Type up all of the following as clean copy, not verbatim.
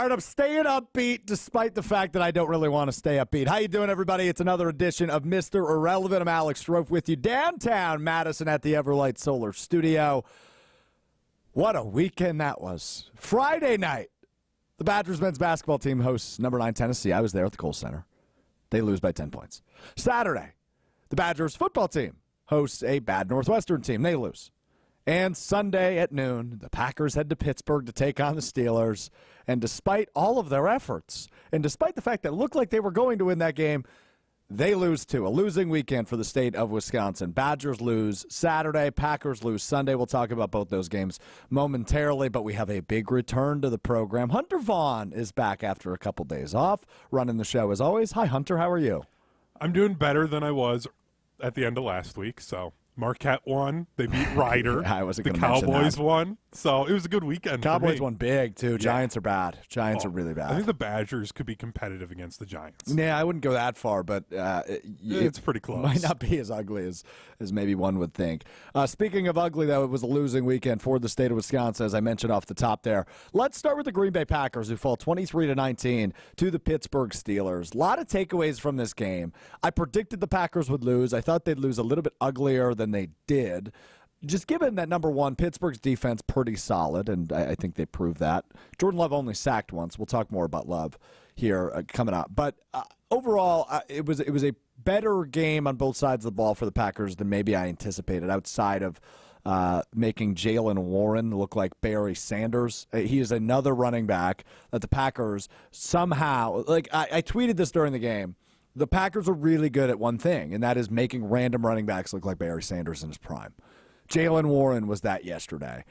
right, I'm staying upbeat despite the fact that I don't really want to stay upbeat. How you doing, everybody? It's another edition of Mr. Irrelevant. I'm Alex Strouf with you downtown Madison at the Everlight Solar Studio. What a weekend that was. Friday night, the Badgers men's basketball team hosts number 9 Tennessee. I was there at the Kohl Center. They lose by 10 points. Saturday, the Badgers football team hosts a bad Northwestern team. They lose. And Sunday at noon, the Packers head to Pittsburgh to take on the Steelers. And despite all of their efforts, and despite the fact that it looked like they were going to win that game, they lose too. A losing weekend for the state of Wisconsin. Badgers lose Saturday, Packers lose Sunday. We'll talk about both those games momentarily, but we have a big return to the program. Hunter Vaughn is back after a couple days off, running the show as always. Hi, Hunter. How are you? I'm doing better than I was at the end of last week, so Marquette won. They beat Ryder. I wasn't the going to mention Cowboys that. won. So it was a good weekend Cowboys for me. won big, too. Yeah. Giants are bad. Giants are really bad. I think the Badgers could be competitive against the Giants. Yeah, I wouldn't go that far, but It's pretty close. Might not be as ugly as maybe one would think. Speaking of ugly, though, it was a losing weekend for the state of Wisconsin, as I mentioned off the top there. Let's start with the Green Bay Packers, who fall 23-19 to the Pittsburgh Steelers. A lot of takeaways from this game. I predicted the Packers would lose. I thought they'd lose a little bit uglier than they did. Just given that, number one, Pittsburgh's defense pretty solid, and I think they proved that. Jordan Love only sacked once. We'll talk more about Love here coming up. But overall, it was a better game on both sides of the ball for the Packers than maybe I anticipated, outside of making Jalen Warren look like Barry Sanders. He is another running back that the Packers somehow, I tweeted this during the game, the Packers are really good at one thing, and that is making random running backs look like Barry Sanders in his prime. Jalen Warren was that yesterday.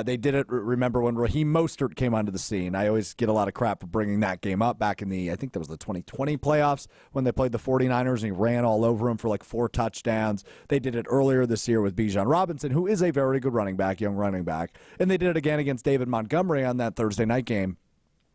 They did it, remember, when Raheem Mostert came onto the scene. I always get a lot of crap for bringing that game up back in I think that was the 2020 playoffs when they played the 49ers and he ran all over them for like 4 touchdowns. They did it earlier this year with Bijan Robinson, who is a very good running back, young running back. And they did it again against David Montgomery on that Thursday night game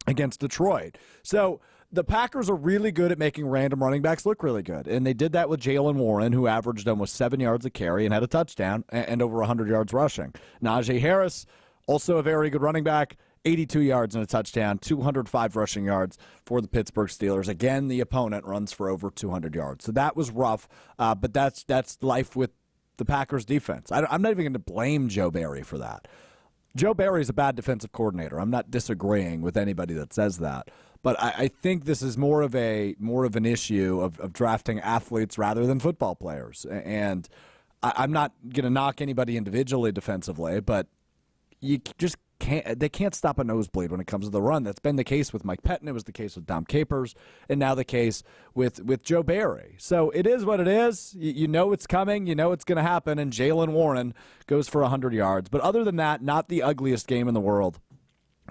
against Detroit. So the Packers are really good at making random running backs look really good, and they did that with Jalen Warren, who averaged almost 7 yards a carry and had a touchdown and over 100 yards rushing. Najee Harris, also a very good running back, 82 yards and a touchdown, 205 rushing yards for the Pittsburgh Steelers. Again, the opponent runs for over 200 yards. So that was rough, but that's life with the Packers defense. I'm not even going to blame Joe Barry for that. Joe Barry is a bad defensive coordinator. I'm not disagreeing with anybody that says that. But I think this is more of an issue of drafting athletes rather than football players. And I'm not going to knock anybody individually defensively, but you just can't. They can't stop a nosebleed when it comes to the run. That's been the case with Mike Pettin. It was the case with Dom Capers, and now the case with Joe Barry. So it is what it is. You know it's coming. You know it's going to happen. And Jalen Warren goes for 100 yards. But other than that, not the ugliest game in the world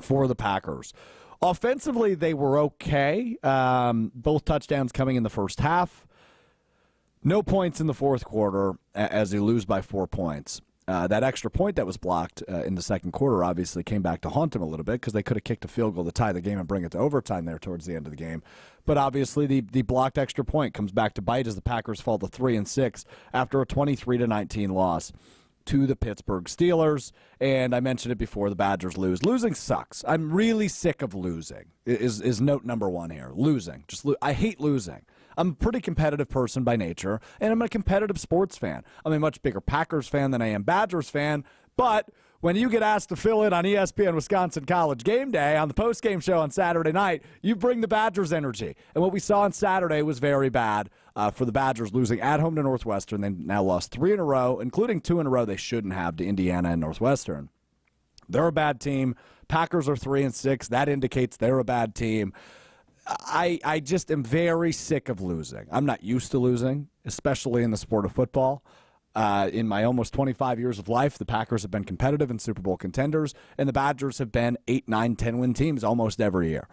for the Packers. Offensively, they were okay. Both touchdowns coming in the first half. No points in the fourth quarter as they lose by 4 points. That extra point that was blocked in the second quarter obviously came back to haunt them a little bit because they could have kicked a field goal to tie the game and bring it to overtime there towards the end of the game. But obviously the blocked extra point comes back to bite as the Packers fall to 3-6 after a 23-19 loss to the Pittsburgh Steelers. And I mentioned it before, the Badgers lose. Losing sucks. I'm really sick of losing is note number one here. Losing. I hate losing. I'm a pretty competitive person by nature, and I'm a competitive sports fan. I'm a much bigger Packers fan than I am Badgers fan, but when you get asked to fill in on ESPN Wisconsin College Game Day on the post-game show on Saturday night, you bring the Badgers energy. And what we saw on Saturday was very bad for the Badgers, losing at home to Northwestern. They now lost 3 in a row, including 2 in a row they shouldn't have, to Indiana and Northwestern. They're a bad team. Packers are 3-6. That indicates they're a bad team. I just am very sick of losing. I'm not used to losing, especially in the sport of football. In my almost 25 years of life, the Packers have been competitive and Super Bowl contenders, and the Badgers have been 8, 9, 10-win teams almost every year.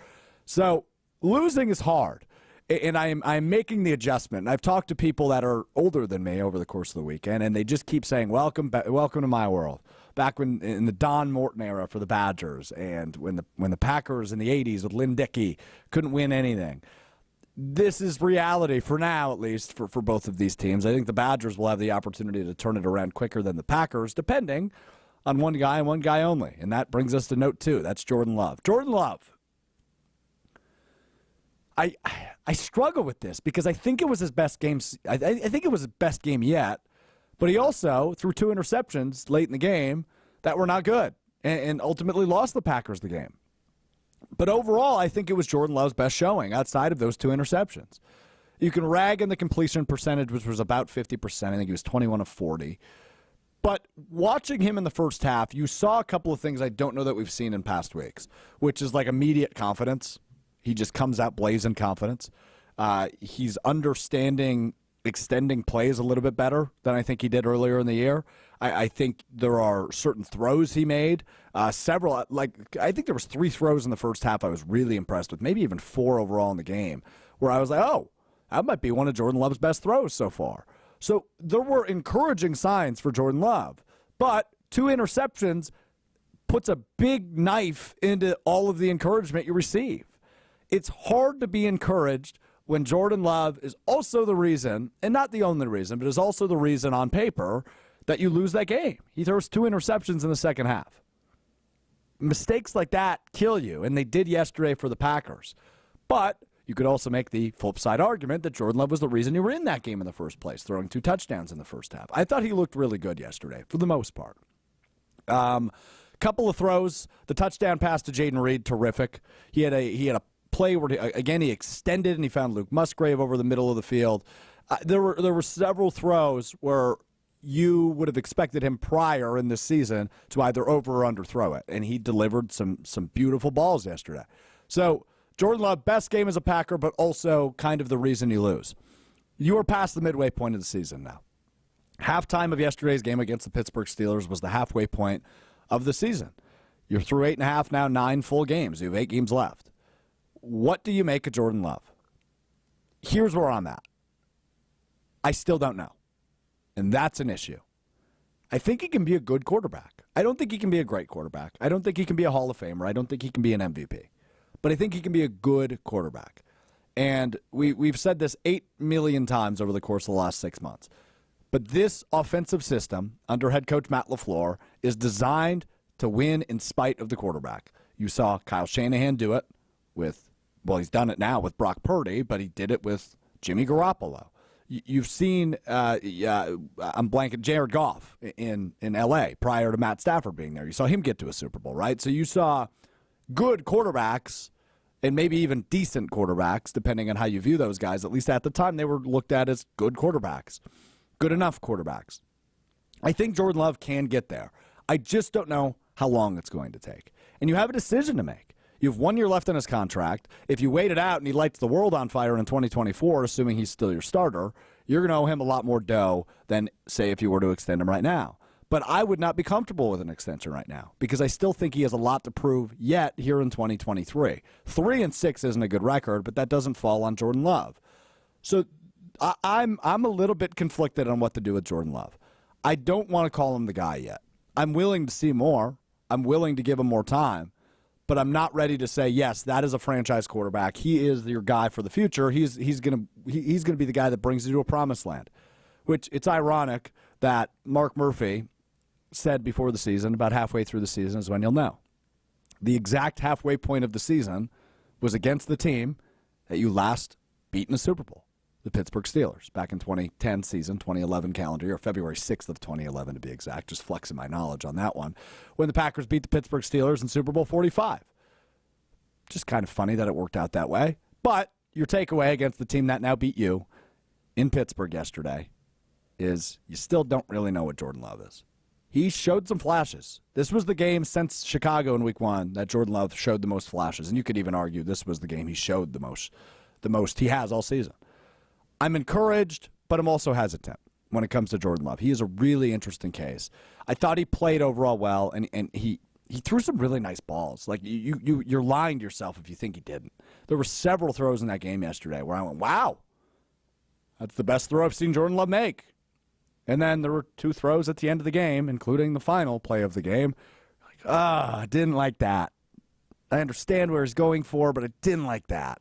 So losing is hard, and I'm making the adjustment. And I've talked to people that are older than me over the course of the weekend, and they just keep saying, welcome to my world. Back when in the Don Morton era for the Badgers, and when the Packers in the 80s with Lynn Dickey couldn't win anything. This is reality for now, at least, for both of these teams. I think the Badgers will have the opportunity to turn it around quicker than the Packers, depending on one guy and one guy only. And that brings us to note 2. That's Jordan Love. Jordan Love, I struggle with this because I think it was his best game. I think it was his best game yet, but he also threw 2 interceptions late in the game that were not good and ultimately lost the Packers the game. But overall, I think it was Jordan Love's best showing outside of those 2 interceptions. You can rag on the completion percentage, which was about 50%. I think he was 21 of 40. But watching him in the first half, you saw a couple of things I don't know that we've seen in past weeks, which is like immediate confidence. He just comes out blazing confidence. He's understanding extending plays a little bit better than I think he did earlier in the year. I think there are certain throws he made. Several, I think there was 3 throws in the first half I was really impressed with, maybe even 4 overall in the game, where I was like, oh, that might be one of Jordan Love's best throws so far. So there were encouraging signs for Jordan Love, but 2 interceptions puts a big knife into all of the encouragement you receive. It's hard to be encouraged when Jordan Love is also the reason, and not the only reason, but is also the reason on paper that you lose that game. He throws 2 interceptions in the second half. Mistakes like that kill you, and they did yesterday for the Packers. But you could also make the flip side argument that Jordan Love was the reason you were in that game in the first place, throwing 2 touchdowns in the first half. I thought he looked really good yesterday, for the most part. Couple of throws, the touchdown pass to Jaden Reed, terrific. He had a play where, again, he extended and he found Luke Musgrave over the middle of the field. There were several throws where you would have expected him prior in this season to either over or underthrow it, and he delivered some beautiful balls yesterday. So Jordan Love, best game as a Packer, but also kind of the reason you lose. You are past the midway point of the season now. Halftime of yesterday's game against the Pittsburgh Steelers was the halfway point of the season. You're through 8.5 now, 9 full games. You have 8 games left. What do you make of Jordan Love? Here's where I'm at. I still don't know. And that's an issue. I think he can be a good quarterback. I don't think he can be a great quarterback. I don't think he can be a Hall of Famer. I don't think he can be an MVP. But I think he can be a good quarterback. And we've said this 8 million times over the course of the last 6 months. But this offensive system under head coach Matt LaFleur is designed to win in spite of the quarterback. You saw Kyle Shanahan do it with, well, he's done it now with Brock Purdy, but he did it with Jimmy Garoppolo. You've seen, I'm blanking, Jared Goff in L.A. prior to Matt Stafford being there. You saw him get to a Super Bowl, right? So you saw good quarterbacks and maybe even decent quarterbacks, depending on how you view those guys. At least at the time, they were looked at as good quarterbacks, good enough quarterbacks. I think Jordan Love can get there. I just don't know how long it's going to take. And you have a decision to make. You have 1 year left on his contract. If you wait it out and he lights the world on fire in 2024, assuming he's still your starter, you're going to owe him a lot more dough than, say, if you were to extend him right now. But I would not be comfortable with an extension right now because I still think he has a lot to prove yet here in 2023. 3-6 isn't a good record, but that doesn't fall on Jordan Love. So I'm a little bit conflicted on what to do with Jordan Love. I don't want to call him the guy yet. I'm willing to see more. I'm willing to give him more time. But I'm not ready to say, yes, that is a franchise quarterback. He is your guy for the future. He's gonna be the guy that brings you to a promised land. Which it's ironic that Mark Murphy said before the season, about halfway through the season is when you'll know. The exact halfway point of the season was against the team that you last beat in a Super Bowl, the Pittsburgh Steelers, back in 2010 season, 2011 calendar year, February 6th of 2011 to be exact, just flexing my knowledge on that one, when the Packers beat the Pittsburgh Steelers in Super Bowl 45. Just kind of funny that it worked out that way. But your takeaway against the team that now beat you in Pittsburgh yesterday is you still don't really know what Jordan Love is. He showed some flashes. This was the game since Chicago in week 1 that Jordan Love showed the most flashes. And you could even argue this was the game he showed the most he has all season. I'm encouraged, but I'm also hesitant when it comes to Jordan Love. He is a really interesting case. I thought he played overall well, and he threw some really nice balls. Like, you're lying to yourself if you think he didn't. There were several throws in that game yesterday where I went, wow, that's the best throw I've seen Jordan Love make. And then there were 2 throws at the end of the game, including the final play of the game. I didn't like that. I understand where he's going for, but I didn't like that.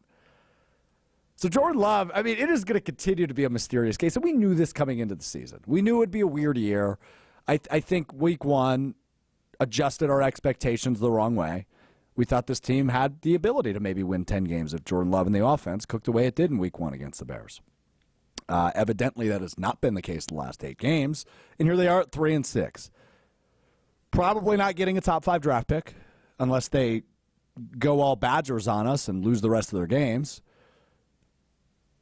So Jordan Love, I mean, it is going to continue to be a mysterious case. And we knew this coming into the season. We knew it would be a weird year. I think week 1 adjusted our expectations the wrong way. We thought this team had the ability to maybe win 10 games if Jordan Love and the offense cooked the way it did in week 1 against the Bears. Evidently, that has not been the case the last 8 games, and here they are at 3-6. Probably not getting a top 5 draft pick unless they go all Badgers on us and lose the rest of their games.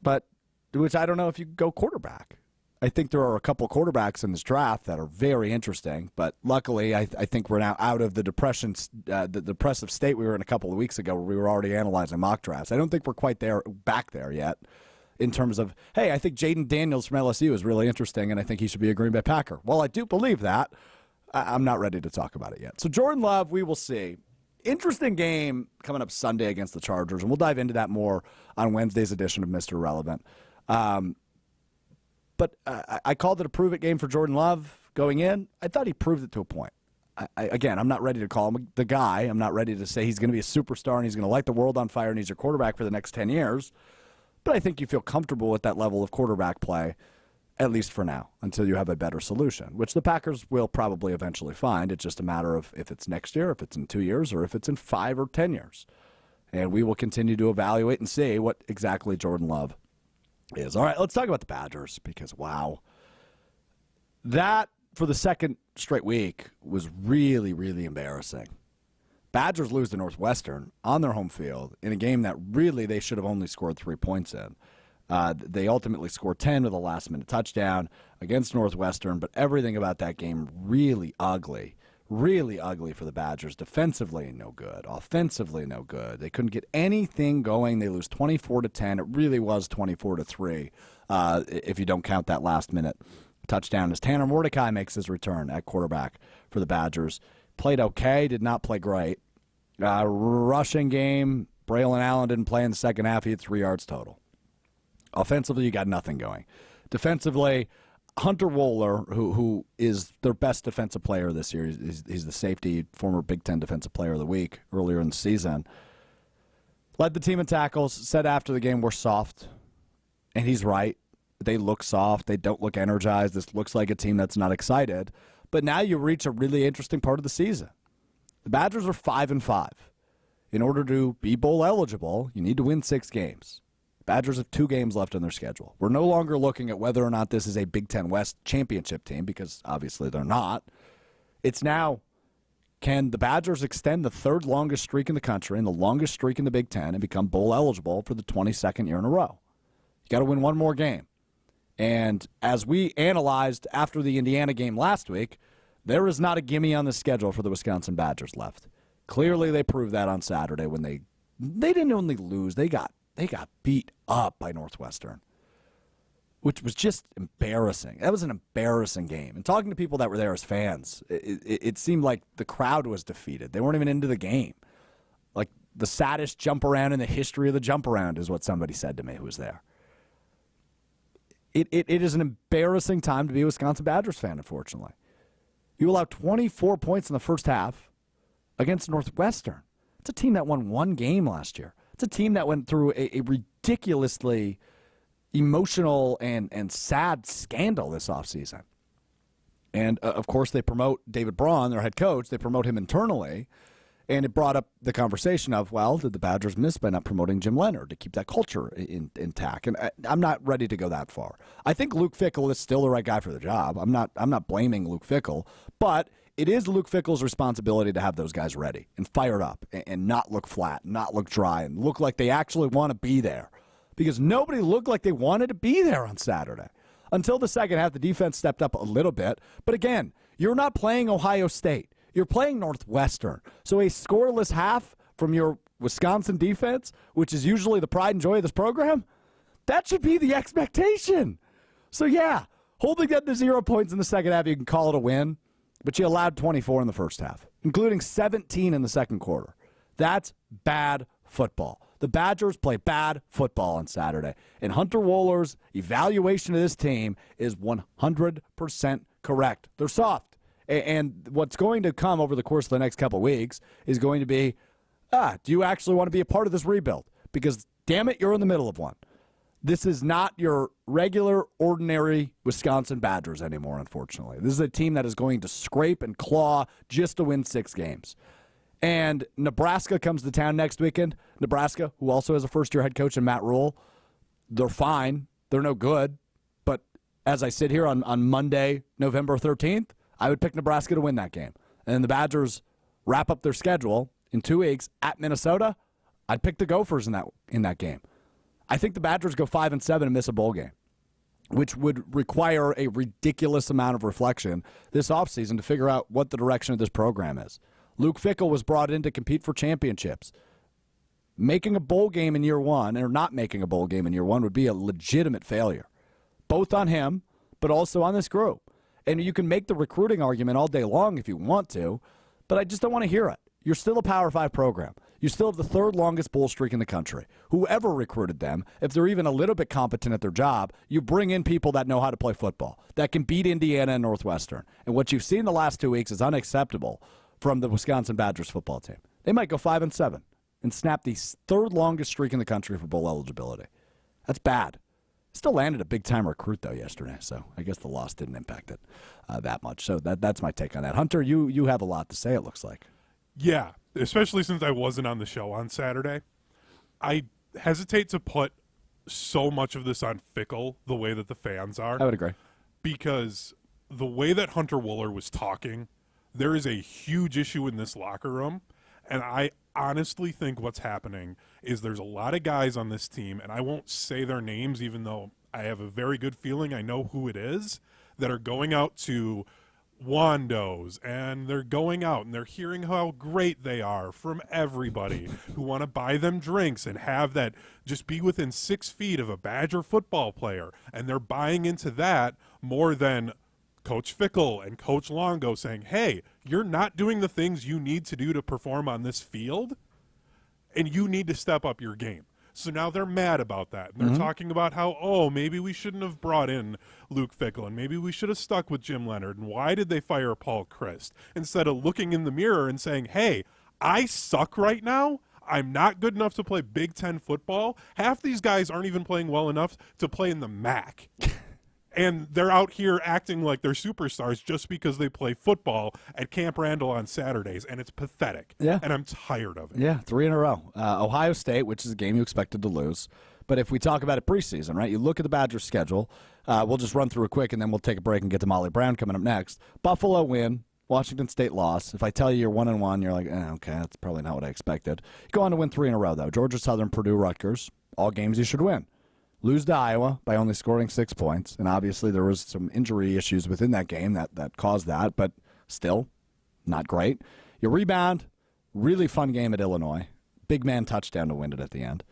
But, which I don't know if you go quarterback. I think there are a couple quarterbacks in this draft that are very interesting, but luckily I think we're now out of the depression, the depressive state we were in a couple of weeks ago where we were already analyzing mock drafts. I don't think we're quite back there yet in terms of, hey, I think Jaden Daniels from LSU is really interesting, and I think he should be a Green Bay Packer. Well, I do believe that. I'm not ready to talk about it yet. So Jordan Love, we will see. Interesting game coming up Sunday against the Chargers, and we'll dive into that more on Wednesday's edition of Mr. Relevant. But I called it a prove-it game for Jordan Love going in. I thought he proved it to a point. Again, I'm not ready to call him the guy. I'm not ready to say he's going to be a superstar and he's going to light the world on fire and he's your quarterback for the next 10 years. But I think you feel comfortable with that level of quarterback play, at least for now, until you have a better solution, which the Packers will probably eventually find. It's just a matter of if it's next year, if it's in 2 years, or if it's in 5 or 10 years. And we will continue to evaluate and see what exactly Jordan Love is. All right, let's talk about the Badgers because, wow, that for the second straight week was really, really embarrassing. Badgers lose to Northwestern on their home field in a game that really they should have only scored 3 points in. They ultimately scored 10 with a last-minute touchdown against Northwestern, but everything about that game really ugly for the Badgers. Defensively, no good. Offensively, no good. They couldn't get anything going. They lose 24-10. It really was 24-3 if you don't count that last-minute touchdown as Tanner Mordecai makes his return at quarterback for the Badgers. Played okay, did not play great. Rushing game, Braylon Allen didn't play in the second half. He had 3 yards total. Offensively, you got nothing going. Defensively, Hunter Wohler, who is their best defensive player this year, he's the safety, former Big Ten Defensive Player of the Week earlier in the season, led the team in tackles, said after the game, we're soft. And he's right. They look soft. They don't look energized. This looks like a team that's not excited. But now you reach a really interesting part of the season. The Badgers are 5-5. In order to be bowl eligible, you need to win 6 games. Badgers have 2 games left on their schedule. We're no longer looking at whether or not this is a Big Ten West championship team, because obviously they're not. It's now, can the Badgers extend the 3rd longest streak in the country and the longest streak in the Big Ten and become bowl eligible for the 22nd year in a row? You got to win 1 more game. And as we analyzed after the Indiana game last week, there is not a gimme on the schedule for the Wisconsin Badgers left. Clearly they proved that on Saturday when they didn't only lose, they got beat up by Northwestern, which was just embarrassing. That was an embarrassing game. And talking to people that were there as fans, it seemed like the crowd was defeated. They weren't even into the game. Like the saddest jump around in the history of the jump around is what somebody said to me who was there. It is an embarrassing time to be a Wisconsin Badgers fan, unfortunately. You allowed 24 points in the first half against Northwestern. It's a team that won 1 game last year. It's a team that went through a ridiculously emotional and sad scandal this offseason. And, of course, they promote David Braun, their head coach. They promote him internally. And it brought up the conversation of, well, did the Badgers miss by not promoting Jim Leonard to keep that culture intact? And I'm not ready to go that far. I think Luke Fickell is still the right guy for the job. I'm not blaming Luke Fickell, but it is Luke Fickell's responsibility to have those guys ready and fired up and not look flat, not look dry, and look like they actually want to be there. Because nobody looked like they wanted to be there on Saturday. Until the second half, the defense stepped up a little bit. But again, you're not playing Ohio State. You're playing Northwestern. So a scoreless half from your Wisconsin defense, which is usually the pride and joy of this program, that should be the expectation. So, yeah, holding them to 0 points in the second half, you can call it a win. But you allowed 24 in the first half, including 17 in the second quarter. That's bad football. The Badgers play bad football on Saturday. And Hunter Wohler's evaluation of this team is 100% correct. They're soft. And what's going to come over the course of the next couple of weeks is going to be, do you actually want to be a part of this rebuild? Because, damn it, you're in the middle of one. This is not your regular, ordinary Wisconsin Badgers anymore, unfortunately. This is a team that is going to scrape and claw just to win 6 games. And Nebraska comes to town next weekend. Nebraska, who also has a first-year head coach in Matt Rule, they're fine. They're no good. But as I sit here on Monday, November 13th, I would pick Nebraska to win that game. And the Badgers wrap up their schedule in 2 weeks at Minnesota. I'd pick the Gophers in that game. I think the Badgers go 5-7 and miss a bowl game, which would require a ridiculous amount of reflection this offseason to figure out what the direction of this program is. Luke Fickell was brought in to compete for championships. Making a bowl game in year one, or not making a bowl game in year one, would be a legitimate failure, both on him, but also on this group. And you can make the recruiting argument all day long if you want to, but I just don't want to hear it. You're still a Power 5 program. You still have the third longest bowl streak in the country. Whoever recruited them, if they're even a little bit competent at their job, you bring in people that know how to play football, that can beat Indiana and Northwestern. And what you've seen the last 2 weeks is unacceptable from the Wisconsin Badgers football team. They might go 5-7 and snap the third longest streak in the country for bowl eligibility. That's bad. Still landed a big-time recruit, though, yesterday, so I guess the loss didn't impact it that much. So that's my take on that. Hunter, you have a lot to say, it looks like. Yeah, especially since I wasn't on the show on Saturday. I hesitate to put so much of this on Fickell the way that the fans are. I would agree. Because the way that Hunter Wooler was talking, there is a huge issue in this locker room, and I honestly think what's happening is there's a lot of guys on this team, and I won't say their names even though I have a very good feeling I know who it is, that are going out to Wandos, and they're going out and they're hearing how great they are from everybody who want to buy them drinks and have that just be within 6 feet of a Badger football player, and they're buying into that more than Coach Fickell and Coach Longo saying, hey, you're not doing the things you need to do to perform on this field, and you need to step up your game. So now they're mad about that. And they're talking about how, maybe we shouldn't have brought in Luke Fickell, and maybe we should have stuck with Jim Leonard, and why did they fire Paul Chryst? Instead of looking in the mirror and saying, hey, I suck right now. I'm not good enough to play Big Ten football. Half these guys aren't even playing well enough to play in the MAC. And they're out here acting like they're superstars just because they play football at Camp Randall on Saturdays, and it's pathetic. Yeah. And I'm tired of it. Yeah, 3 in a row. Ohio State, which is a game you expected to lose. But if we talk about it preseason, right, you look at the Badgers' schedule. We'll just run through it quick, and then we'll take a break and get to Molly Brown coming up next. Buffalo win. Washington State loss. If I tell you you're 1-1, you're like, okay, that's probably not what I expected. You go on to win 3 in a row, though. Georgia Southern, Purdue, Rutgers. All games you should win. Lose to Iowa by only scoring 6 points. And obviously there was some injury issues within that game that caused that, but still not great. You rebound, really fun game at Illinois. Big man touchdown to win it at the end.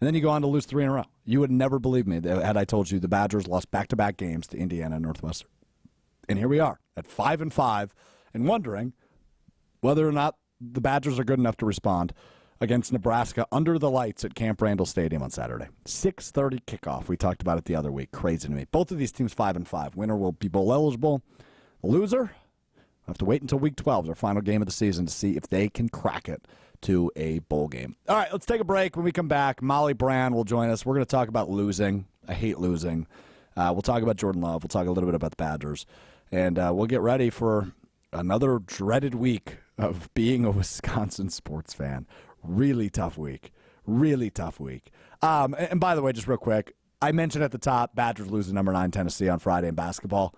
And then you go on to lose 3 in a row. You would never believe me had I told you the Badgers lost back-to-back games to Indiana and Northwestern. And here we are at 5-5 and wondering whether or not the Badgers are good enough to respond against Nebraska under the lights at Camp Randall Stadium on Saturday. 6:30 kickoff. We talked about it the other week. Crazy to me. Both of these teams 5-5. Winner will be bowl eligible. The loser will have to wait until week 12, their final game of the season, to see if they can crack it to a bowl game. All right, let's take a break. When we come back, Molly Brown will join us. We're going to talk about losing. I hate losing. We'll talk about Jordan Love. We'll talk a little bit about the Badgers. And we'll get ready for another dreaded week of being a Wisconsin sports fan. Really tough week. Really tough week. And by the way, just real quick, I mentioned at the top, Badgers lose to number 9 Tennessee on Friday in basketball.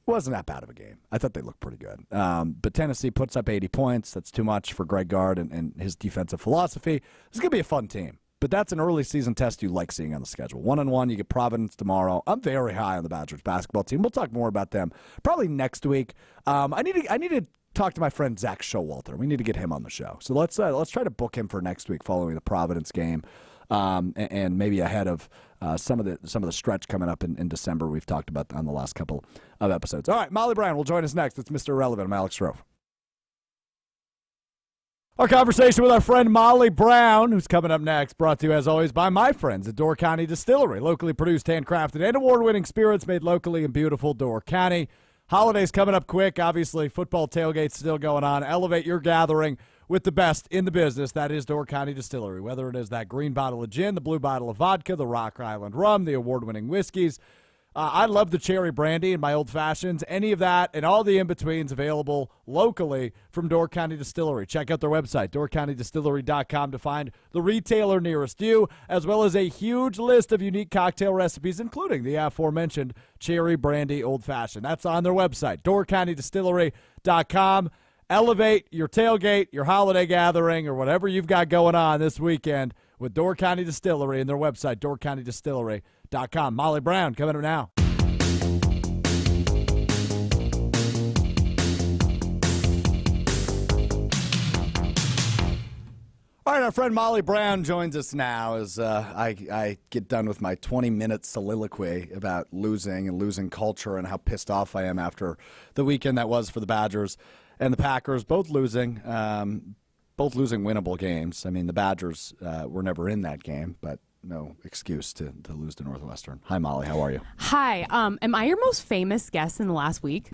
It wasn't that bad of a game. I thought they looked pretty good. But Tennessee puts up 80 points. That's too much for Greg Gard and his defensive philosophy. It's going to be a fun team. But that's an early season test you like seeing on the schedule. 1-1, you get Providence tomorrow. I'm very high on the Badgers basketball team. We'll talk more about them probably next week. I need to talk to my friend Zach Showalter. We need to get him on the show. So let's try to book him for next week following the Providence game, and maybe ahead of some of the stretch coming up in December we've talked about on the last couple of episodes. All right, Molly Brown will join us next. It's Mr. Irrelevant. I'm Alex Strouf. Our conversation with our friend Molly Brown, who's coming up next, brought to you, as always, by my friends at Door County Distillery. Locally produced, handcrafted, and award-winning spirits made locally in beautiful Door County. Holidays coming up quick. Obviously, football tailgate's still going on. Elevate your gathering with the best in the business. That is Door County Distillery. Whether it is that green bottle of gin, the blue bottle of vodka, the Rock Island rum, the award-winning whiskeys, I love the cherry brandy and my old fashions. Any of that and all the in-betweens available locally from Door County Distillery. Check out their website, doorcountydistillery.com, to find the retailer nearest you, as well as a huge list of unique cocktail recipes, including the aforementioned cherry brandy old fashioned. That's on their website, doorcountydistillery.com. Elevate your tailgate, your holiday gathering, or whatever you've got going on this weekend with Door County Distillery and their website, doorcountydistillery.com. Molly Brown coming up now. All right, our friend Molly Brown joins us now as I get done with my 20-minute soliloquy about losing and losing culture and how pissed off I am after the weekend that was for the Badgers and the Packers, both losing winnable games. I mean, the Badgers were never in that game, but no excuse to lose to Northwestern. Hi, Molly. How are you? Hi. Am I your most famous guest in the last week?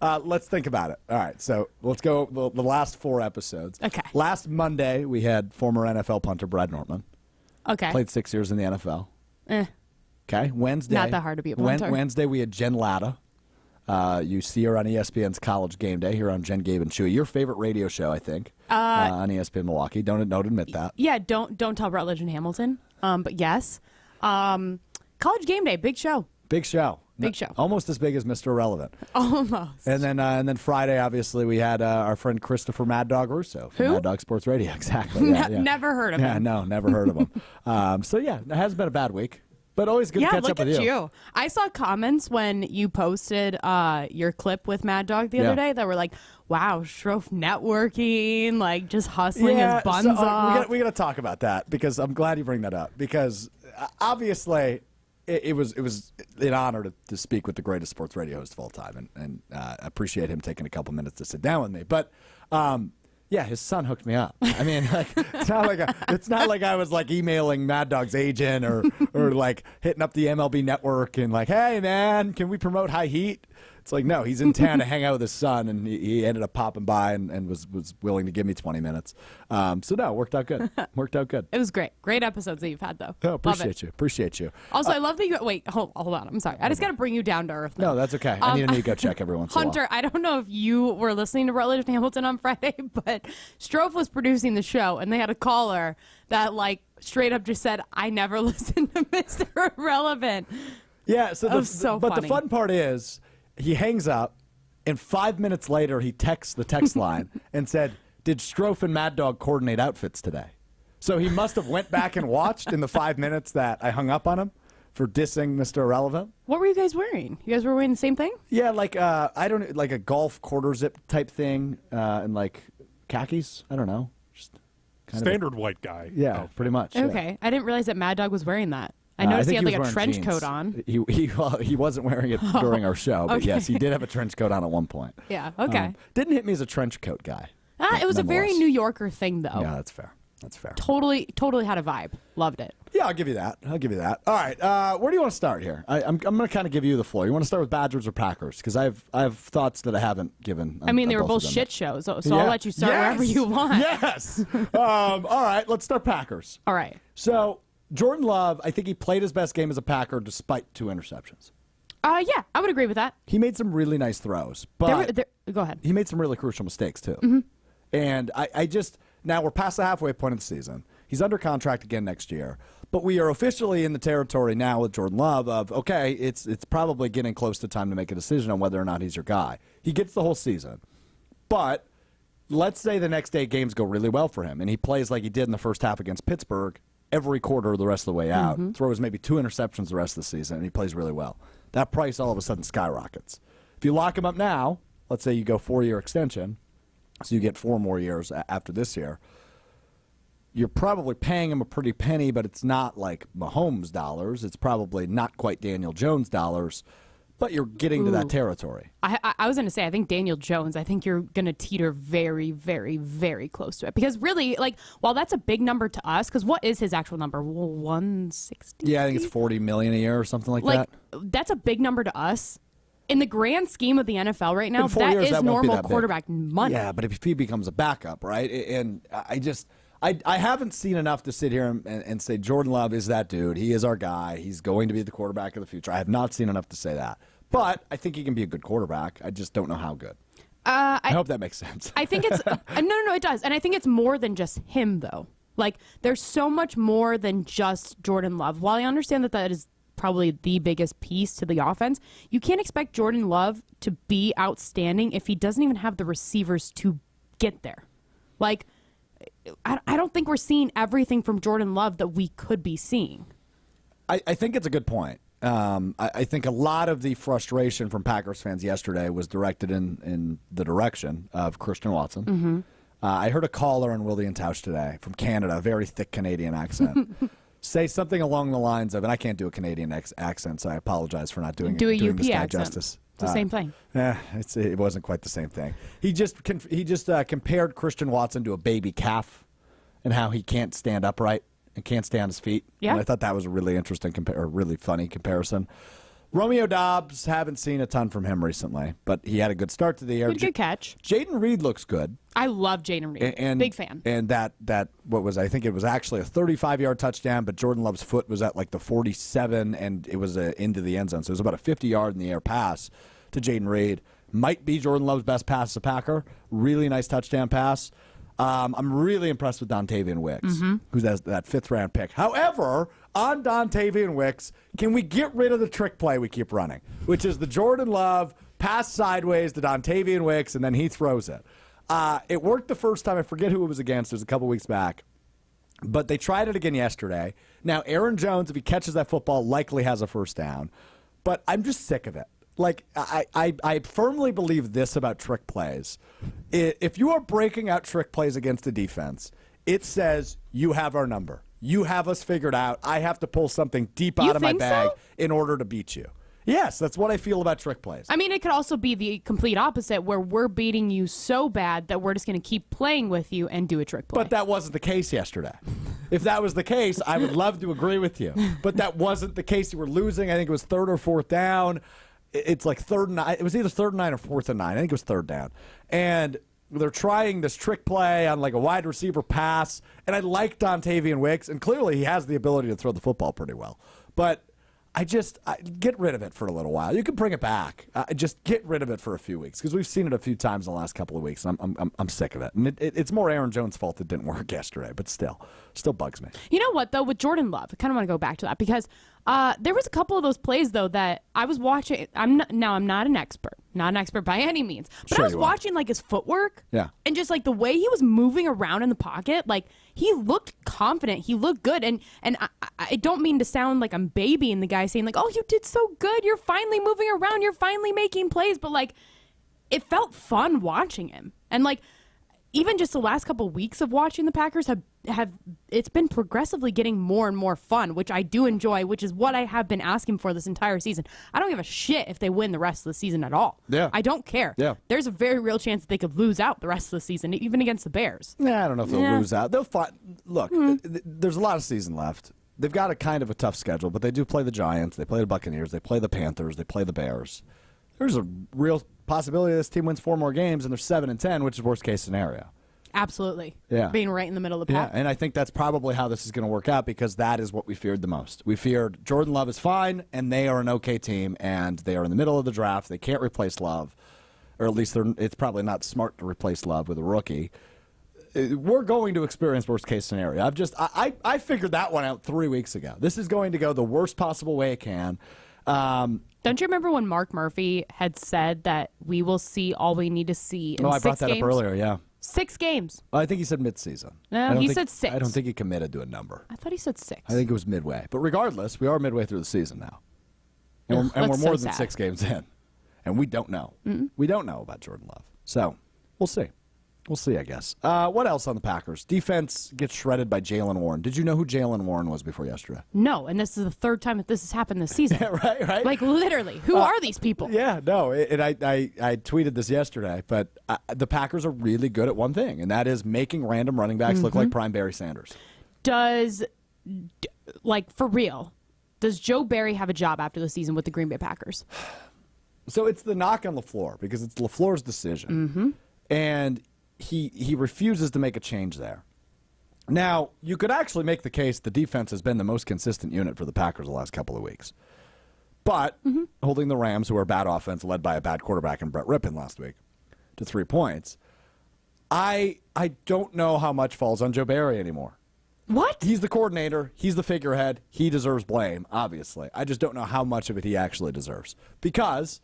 Let's think about it. All right, so let's go the last 4 episodes. Okay. Last Monday, we had former NFL punter Brad Nortman. Okay. Played 6 years in the NFL. Okay. Wednesday. Not that hard to be a punter. Wednesday, we had Jen Latta. You see her on ESPN's College Game Day here on Jen, Gabe, and Chewy. Your favorite radio show, I think, on ESPN Milwaukee. Don't admit that. Yeah, don't tell Rutledge and Hamilton. But yes. College Game Day, big show. Big show. Big show. Almost as big as Mr. Irrelevant. Almost. And then Friday, obviously, we had our friend Christopher Mad Dog Russo from Who? Mad Dog Sports Radio. Exactly. Yeah, yeah. Never heard of Yeah, him. no, never heard of him. So, yeah, it hasn't been a bad week. But always good to catch up with you. Yeah, look at you. I saw comments when you posted your clip with Mad Dog the other day that were like, wow, Strouf networking, like just hustling his buns off. We got to talk about that because I'm glad you bring that up because obviously it was an honor to speak with the greatest sports radio host of all time and I appreciate him taking a couple minutes to sit down with me. But yeah, his son hooked me up. I mean, like, it's not like I was like emailing Mad Dog's agent or like hitting up the MLB network and like, hey man, can we promote High Heat? It's like, no, he's in town to hang out with his son, and he ended up popping by and was willing to give me 20 minutes. So no, it worked out good. It was great. Great episodes that you've had, though. Oh, appreciate you. Also, I love that you. Wait, hold on. I'm sorry. I just got to bring you down to earth. No, that's okay. I need to go check every once in a while. Hunter, I don't know if you were listening to Rutledge and Hamilton on Friday, but Strouf was producing the show, and they had a caller that like straight up just said, "I never listened to Mr. Irrelevant." Yeah. So funny. The fun part is he hangs up, and 5 minutes later he texts the text line and said, "Did Strouf and Mad Dog coordinate outfits today?" So he must have went back and watched in the 5 minutes that I hung up on him for dissing Mr. Irrelevant. What were you guys wearing? You guys were wearing the same thing? Yeah, like like a golf quarter zip type thing, and like khakis. I don't know, just kind Standard white guy. Yeah, outfit. pretty much. Okay, Yeah. I didn't realize that Mad Dog was wearing that. I noticed he had like a trench coat on. He wasn't wearing it during our show, but okay. yes, he did have a trench coat on at one point. Yeah. Okay. Didn't hit me as a trench coat guy. It was a very New Yorker thing, though. Yeah, that's fair. Totally had a vibe. Loved it. Yeah, I'll give you that. All right, where do you want to start here? I'm going to kind of give you the floor. You want to start with Badgers or Packers? Because I have thoughts that I haven't given. I mean, they were both shit shows, so I'll let you start wherever you want. Yes. All right, let's start Packers. All right. So Jordan Love, I think he played his best game as a Packer despite 2 interceptions. Yeah, I would agree with that. He made some really nice throws, but go ahead. he made some really crucial mistakes too. Mm-hmm. And I just, now we're past the halfway point of the season. He's under contract again next year. But we are officially in the territory now with Jordan Love of, okay, it's probably getting close to time to make a decision on whether or not he's your guy. He gets the whole season. But let's say the next 8 games go really well for him, and he plays like he did in the first half against Pittsburgh every quarter the rest of the way out, throws maybe 2 interceptions the rest of the season, and he plays really well. That price all of a sudden skyrockets. If you lock him up now, let's say you go 4-year extension, so you get 4 more years after this year, you're probably paying him a pretty penny, but it's not like Mahomes dollars. It's probably not quite Daniel Jones dollars, but you're getting to that territory. I was going to say, I think Daniel Jones, I think you're going to teeter very, very, very close to it. Because really, like, while that's a big number to us, because what is his actual number? 160? Yeah, I think it's $40 million a year or something like that. That's a big number to us. In the grand scheme of the NFL right now, In 4 years, that is that won't be normal that big. quarterback money. Yeah, but if he becomes a backup, right? And I haven't seen enough to sit here and say Jordan Love is that dude. He is our guy. He's going to be the quarterback of the future. I have not seen enough to say that. But I think he can be a good quarterback. I just don't know how good. I hope that makes sense. I think it's no, it does. And I think it's more than just him, though. Like, there's so much more than just Jordan Love. While I understand that is probably the biggest piece to the offense, you can't expect Jordan Love to be outstanding if he doesn't even have the receivers to get there. Like, I don't think we're seeing everything from Jordan Love that we could be seeing. I think it's a good point. I think a lot of the frustration from Packers fans yesterday was directed in the direction of Christian Watson. Mm-hmm. I heard a caller on Willie and Tausch today from Canada, a very thick Canadian accent, say something along the lines of, and I can't do a Canadian accent, so I apologize for not doing this guy justice. It's the same thing. It wasn't quite the same thing. He just compared Christian Watson to a baby calf and how he can't stand upright and can't stay on his feet. Yeah. And I thought that was a really interesting or really funny comparison. Romeo Doubs, haven't seen a ton from him recently, but he had a good start to the year. Good catch. Jaden Reed looks good. I love Jaden Reed. Big fan. And I think it was actually a 35-yard touchdown, but Jordan Love's foot was at like the 47, and it was into the end zone. So it was about a 50-yard in the air pass to Jaden Reed. Might be Jordan Love's best pass as a Packer. Really nice touchdown pass. I'm really impressed with Dontavian Wicks, who's that fifth-round pick. However, on Dontavian Wicks, can we get rid of the trick play we keep running, which is the Jordan Love pass sideways to Dontavian Wicks, and then he throws it. It worked the first time. I forget who it was against. It was a couple weeks back. But they tried it again yesterday. Now, Aaron Jones, if he catches that football, likely has a first down. But I'm just sick of it. Like, I firmly believe this about trick plays. If you are breaking out trick plays against a defense, it says you have our number. You have us figured out. I have to pull something deep out of my bag in order to beat you. Yes, that's what I feel about trick plays. I mean, it could also be the complete opposite, where we're beating you so bad that we're just going to keep playing with you and do a trick play. But that wasn't the case yesterday. If that was the case, I would love to agree with you. But that wasn't the case. You were losing. I think it was third or fourth down. It's like third and 9. It was either third and 9 or fourth and 9. I think it was third down. And they're trying this trick play on like a wide receiver pass. And I like Dontavian Wicks. And clearly he has the ability to throw the football pretty well. But I get rid of it for a little while. You can bring it back. Just get rid of it for a few weeks because we've seen it a few times in the last couple of weeks. And I'm sick of it. And it's more Aaron Jones' fault that didn't work yesterday, but still bugs me. You know what, though, with Jordan Love, I kind of want to go back to that because there was a couple of those plays, though, that I was watching. I'm not an expert by any means, but sure I was watching like his footwork, and just like the way he was moving around in the pocket, like he looked confident, he looked good, and I don't mean to sound like I'm babying the guy saying like, oh, you did so good, you're finally moving around, you're finally making plays, but like it felt fun watching him, and like even just the last couple of weeks of watching the Packers have it's been progressively getting more and more fun, which I do enjoy, which is what I have been asking for this entire season. I don't give a shit if they win the rest of the season at all. Yeah. I don't care. Yeah. There's a very real chance that they could lose out the rest of the season, even against the Bears. Yeah, I don't know if they'll lose out. They'll fight. Look, there's a lot of season left. They've got a kind of a tough schedule, but they do play the Giants, they play the Buccaneers, they play the Panthers, they play the Bears. There's a real possibility this team wins 4 more games and they're 7-10, which is worst case scenario. Absolutely. Yeah. Being right in the middle of the pack. Yeah, and I think that's probably how this is going to work out because that is what we feared the most. We feared Jordan Love is fine, and they are an okay team, and they are in the middle of the draft. They can't replace Love, or at least it's probably not smart to replace Love with a rookie. We're going to experience worst case scenario. I figured that one out 3 weeks ago. This is going to go the worst possible way it can. Don't you remember when Mark Murphy had said that we will see all we need to see in 6 games? I brought that up earlier, yeah. 6 games. I think he said midseason. No, he said 6. I don't think he committed to a number. I thought he said 6. I think it was midway. But regardless, we are midway through the season now. And we're more than 6 games in. And we don't know. We don't know about Jordan Love. So, we'll see. We'll see, I guess. What else on the Packers? Defense gets shredded by Jaylen Warren. Did you know who Jaylen Warren was before yesterday? No, and this is the 3rd time that this has happened this season. right. Like, literally. Who are these people? Yeah, no, and I tweeted this yesterday, but the Packers are really good at one thing, and that is making random running backs look like prime Barry Sanders. For real, does Joe Barry have a job after the season with the Green Bay Packers? So it's the knock on LaFleur, because it's LaFleur's decision. And he refuses to make a change there. Now, you could actually make the case the defense has been the most consistent unit for the Packers the last couple of weeks. But holding the Rams, who are a bad offense, led by a bad quarterback in Brett Rippon last week, to 3 points, I don't know how much falls on Joe Barry anymore. What? He's the coordinator. He's the figurehead. He deserves blame, obviously. I just don't know how much of it he actually deserves. Because,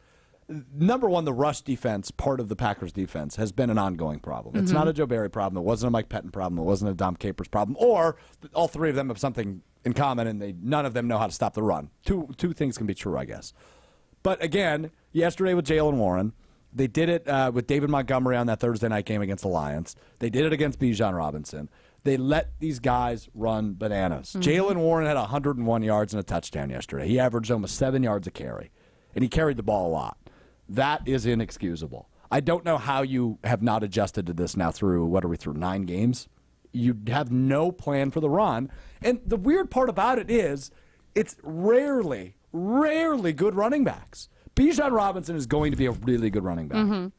number one, the rush defense, part of the Packers' defense, has been an ongoing problem. It's not a Joe Barry problem. It wasn't a Mike Pettin problem. It wasn't a Dom Capers problem. Or all three of them have something in common, and none of them know how to stop the run. Two things can be true, I guess. But, again, yesterday with Jaylen Warren, they did it with David Montgomery on that Thursday night game against the Lions. They did it against Bijan Robinson. They let these guys run bananas. Jaylen Warren had 101 yards and a touchdown yesterday. He averaged almost 7 yards a carry, and he carried the ball a lot. That is inexcusable. I don't know how you have not adjusted to this now through, 9 games? You have no plan for the run. And the weird part about it is it's rarely good running backs. Bijan Robinson is going to be a really good running back.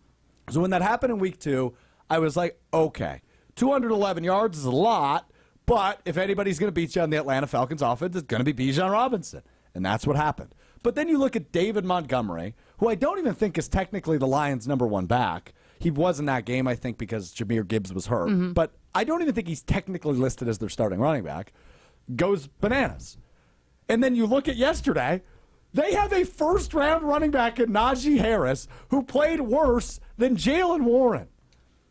So when that happened in week 2, I was like, okay, 211 yards is a lot, but if anybody's going to beat you on the Atlanta Falcons offense, it's going to be Bijan Robinson. And that's what happened. But then you look at David Montgomery, who I don't even think is technically the Lions' number 1 back. He was in that game, I think, because Jahmyr Gibbs was hurt. But I don't even think he's technically listed as their starting running back. Goes bananas. And then you look at yesterday, they have a first-round running back in Najee Harris who played worse than Jaylen Warren.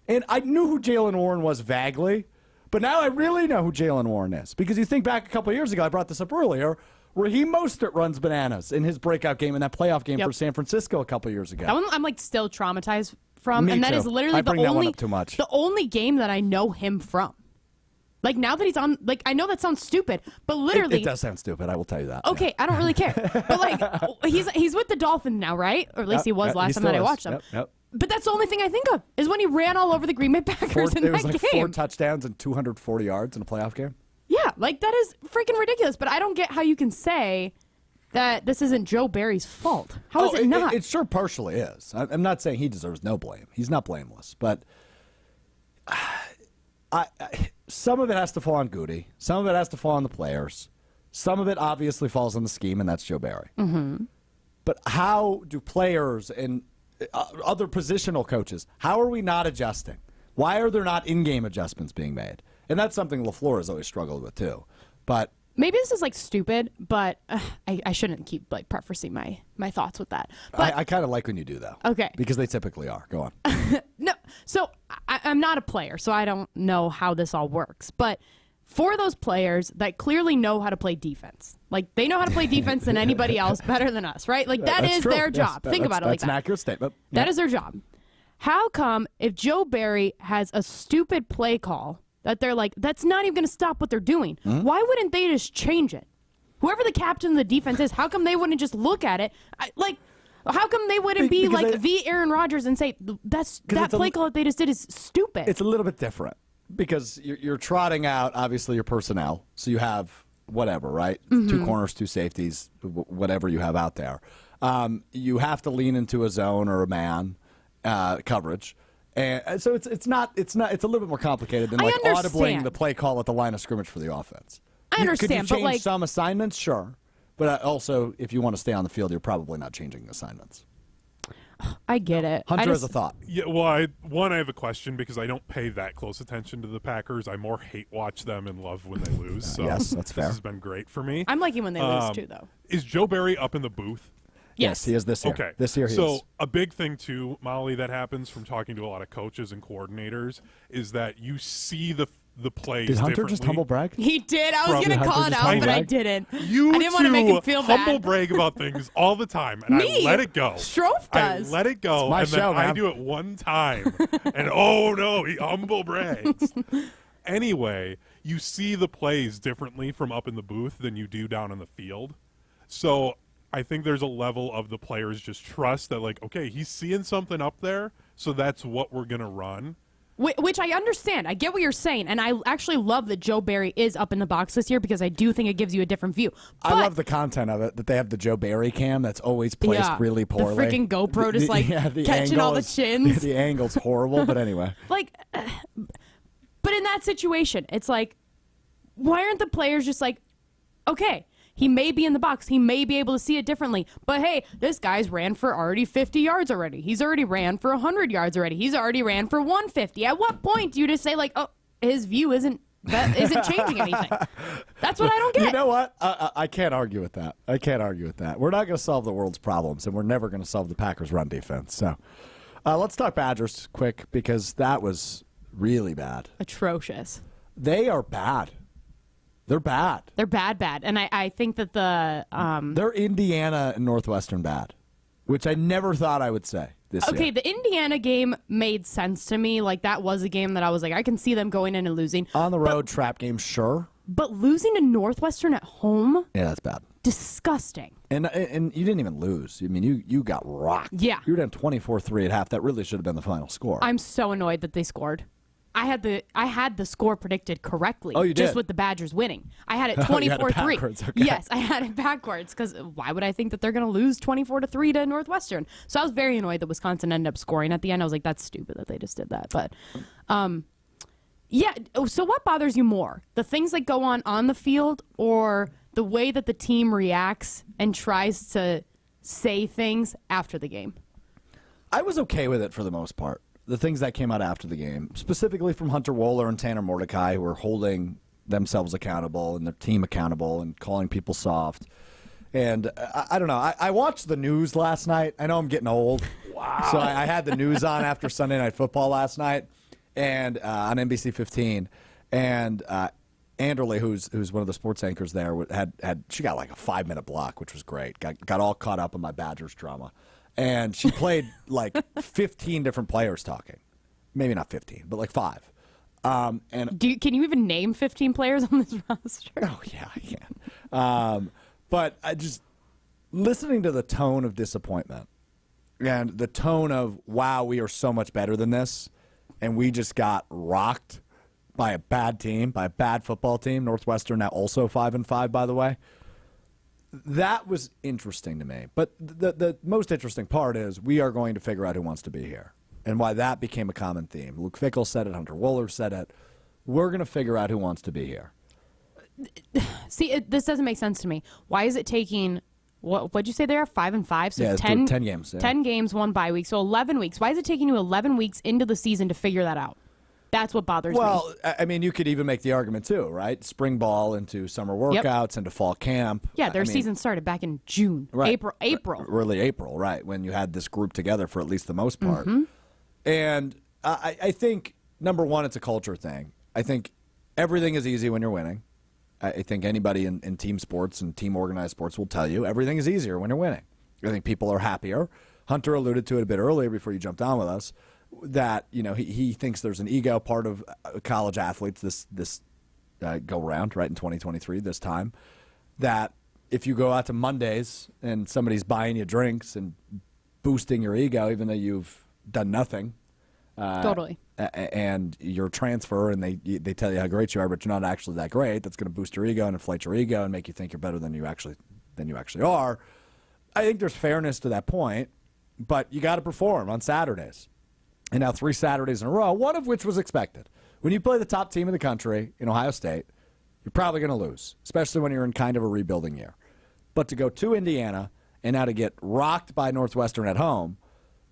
And I knew who Jaylen Warren was vaguely, but now I really know who Jaylen Warren is. Because you think back a couple of years ago, I brought this up earlier, Raheem Mostert runs bananas in his breakout game in that playoff game for San Francisco a couple of years ago. That one I'm still traumatized from, Me and that too. is literally I bring that one up too much. the only game that I know him from. Like, now that he's on, like, I know that sounds stupid, but literally. It does sound stupid, I will tell you that. Okay, I don't really care. But, like, he's with the Dolphins now, right? Or at least he was last time that I watched him. Yep. But that's the only thing I think of, is when he ran all over the Green Bay Packers in that game. It was like 4 touchdowns and 240 yards in a playoff game. Yeah, like, that is freaking ridiculous. But I don't get how you can say that this isn't Joe Barry's fault. How is it not? It sure partially is. I'm not saying he deserves no blame. He's not blameless. But some of it has to fall on Goody. Some of it has to fall on the players. Some of it obviously falls on the scheme, and that's Joe Barry. But how do players and other positional coaches, how are we not adjusting? Why are there not in-game adjustments being made? And that's something LaFleur has always struggled with, too. But maybe this is, like, stupid, but I shouldn't keep, like, prefacing my thoughts with that. But I kind of like when you do, though. Okay. Because they typically are. Go on. No, so I'm not a player, so I don't know how this all works. But for those players that clearly know how to play defense, like, they know how to play defense than anybody else better than us, right? Like, that's is true. Their job. Yes, Think about it like that. That's an accurate statement. That is their job. How come if Joe Barry has a stupid play call that they're like, that's not even going to stop what they're doing, why wouldn't they just change it? Whoever the captain of the defense is, how come they wouldn't just look at it? How come they wouldn't be like the Aaron Rodgers and say, that play call that they just did is stupid? It's a little bit different because you're trotting out, obviously, your personnel. So you have whatever, right? 2 corners, 2 safeties, whatever you have out there. You have to lean into a zone or a man coverage. And so it's a little bit more complicated than like audibling the play call at the line of scrimmage for the offense. I understand, could you change but like some assignments? Sure. But also, if you want to stay on the field, you're probably not changing assignments. I get it. Hunter has a thought. Yeah, well, I have a question because I don't pay that close attention to the Packers. I more hate watch them and love when they lose. So yes, that's fair. This has been great for me. I'm liking when they lose too, though. Is Joe Barry up in the booth? Yes, he is this year. Okay. This year he is. So a big thing, too, Molly, that happens from talking to a lot of coaches and coordinators is that you see the plays Did Hunter differently. just humble brag? He did. I was going to call it out, but I didn't. I didn't want to make him feel bad. humble brag about things all the time, and I let it go. Strouf does. I let it go, my and show, then I man. do it one time, and oh no, he humble brags. Anyway, you see the plays differently from up in the booth than you do down in the field. So I think there's a level of the players just trust that, like, okay, he's seeing something up there, so that's what we're going to run. Which I understand. I get what you're saying, and I actually love that Joe Barry is up in the box this year because I do think it gives you a different view. But, I love the content of it, that they have the Joe Barry cam that's always placed really poorly. The freaking GoPro just the catching all the chins. The angle's horrible, but anyway. But in that situation, it's like, why aren't the players just like, okay, he may be in the box. He may be able to see it differently. But, hey, this guy's ran for already 50 yards already. He's already ran for 100 yards already. He's already ran for 150. At what point do you just say, like, oh, his view isn't changing anything? That's what I don't get. You know what? I can't argue with that. We're not going to solve the world's problems, and we're never going to solve the Packers' run defense. So let's talk Badgers quick, because that was really bad. Atrocious. They are bad. They're bad. They're bad. And I think that they're Indiana and Northwestern bad, which I never thought I would say this year. Okay, the Indiana game made sense to me. Like, that was a game that I was like, I can see them going in and losing. On the road, trap game, sure. But losing to Northwestern at home? Yeah, that's bad. Disgusting. And you didn't even lose. I mean, you got rocked. Yeah. You were down 24-3 at half. That really should have been the final score. I'm so annoyed that they scored. I had the score predicted correctly. Oh, you did? Just with the Badgers winning. I had it 24-3. Okay. Yes, I had it backwards, because why would I think that they're going to lose 24-3 to Northwestern? So I was very annoyed that Wisconsin ended up scoring at the end. I was like, that's stupid that they just did that. But yeah, so what bothers you more? The things that go on the field, or the way that the team reacts and tries to say things after the game? I was okay with it for the most part. The things that came out after the game, specifically from Hunter Wohler and Tanner Mordecai, who are holding themselves accountable and their team accountable and calling people soft. And I don't know. I watched the news last night. I know I'm getting old. Wow. So I had the news on after Sunday Night Football last night, and on NBC 15. And Anderle, who's one of the sports anchors there, she got like a 5-minute block, which was great. Got all caught up in my Badgers drama. And she played like 15 different players talking. Maybe not 15, but like 5. And can you even name 15 players on this roster? Oh, yeah, I can. But I just listening to the tone of disappointment and the tone of, wow, we are so much better than this, and we just got rocked by a bad team, by a bad football team. Northwestern now also 5-5, by the way. That was interesting to me. But the most interesting part is we are going to figure out who wants to be here, and why that became a common theme. Luke Fickell said it. Hunter Wohler said it. We're going to figure out who wants to be here. See, this doesn't make sense to me. Why is it taking, what'd you say they are, 5-5? So yeah, 10 games. Yeah. 10 games, 1 bye week. So 11 weeks. Why is it taking you 11 weeks into the season to figure that out? That's what bothers me. Well, I mean, you could even make the argument, too, right? Spring ball into summer workouts, into fall camp. Yeah, their season started back in June, right. April. Early April, right, when you had this group together for at least the most part. Mm-hmm. And I think, number one, it's a culture thing. I think everything is easy when you're winning. I think anybody in team sports and team-organized sports will tell you everything is easier when you're winning. I think people are happier. Hunter alluded to it a bit earlier before you jumped on with us, that he thinks there's an ego part of college athletes this go round, right, in 2023 this time, that if you go out to Mondays and somebody's buying you drinks and boosting your ego even though you've done nothing, totally, and your transfer and they tell you how great you are, but you're not actually that great, that's going to boost your ego and inflate your ego and make you think you're better than you actually are. I think there's fairness to that point, but you got to perform on Saturdays. And now 3 Saturdays in a row, one of which was expected. When you play the top team in the country in Ohio State, you're probably going to lose, especially when you're in kind of a rebuilding year. But to go to Indiana and now to get rocked by Northwestern at home,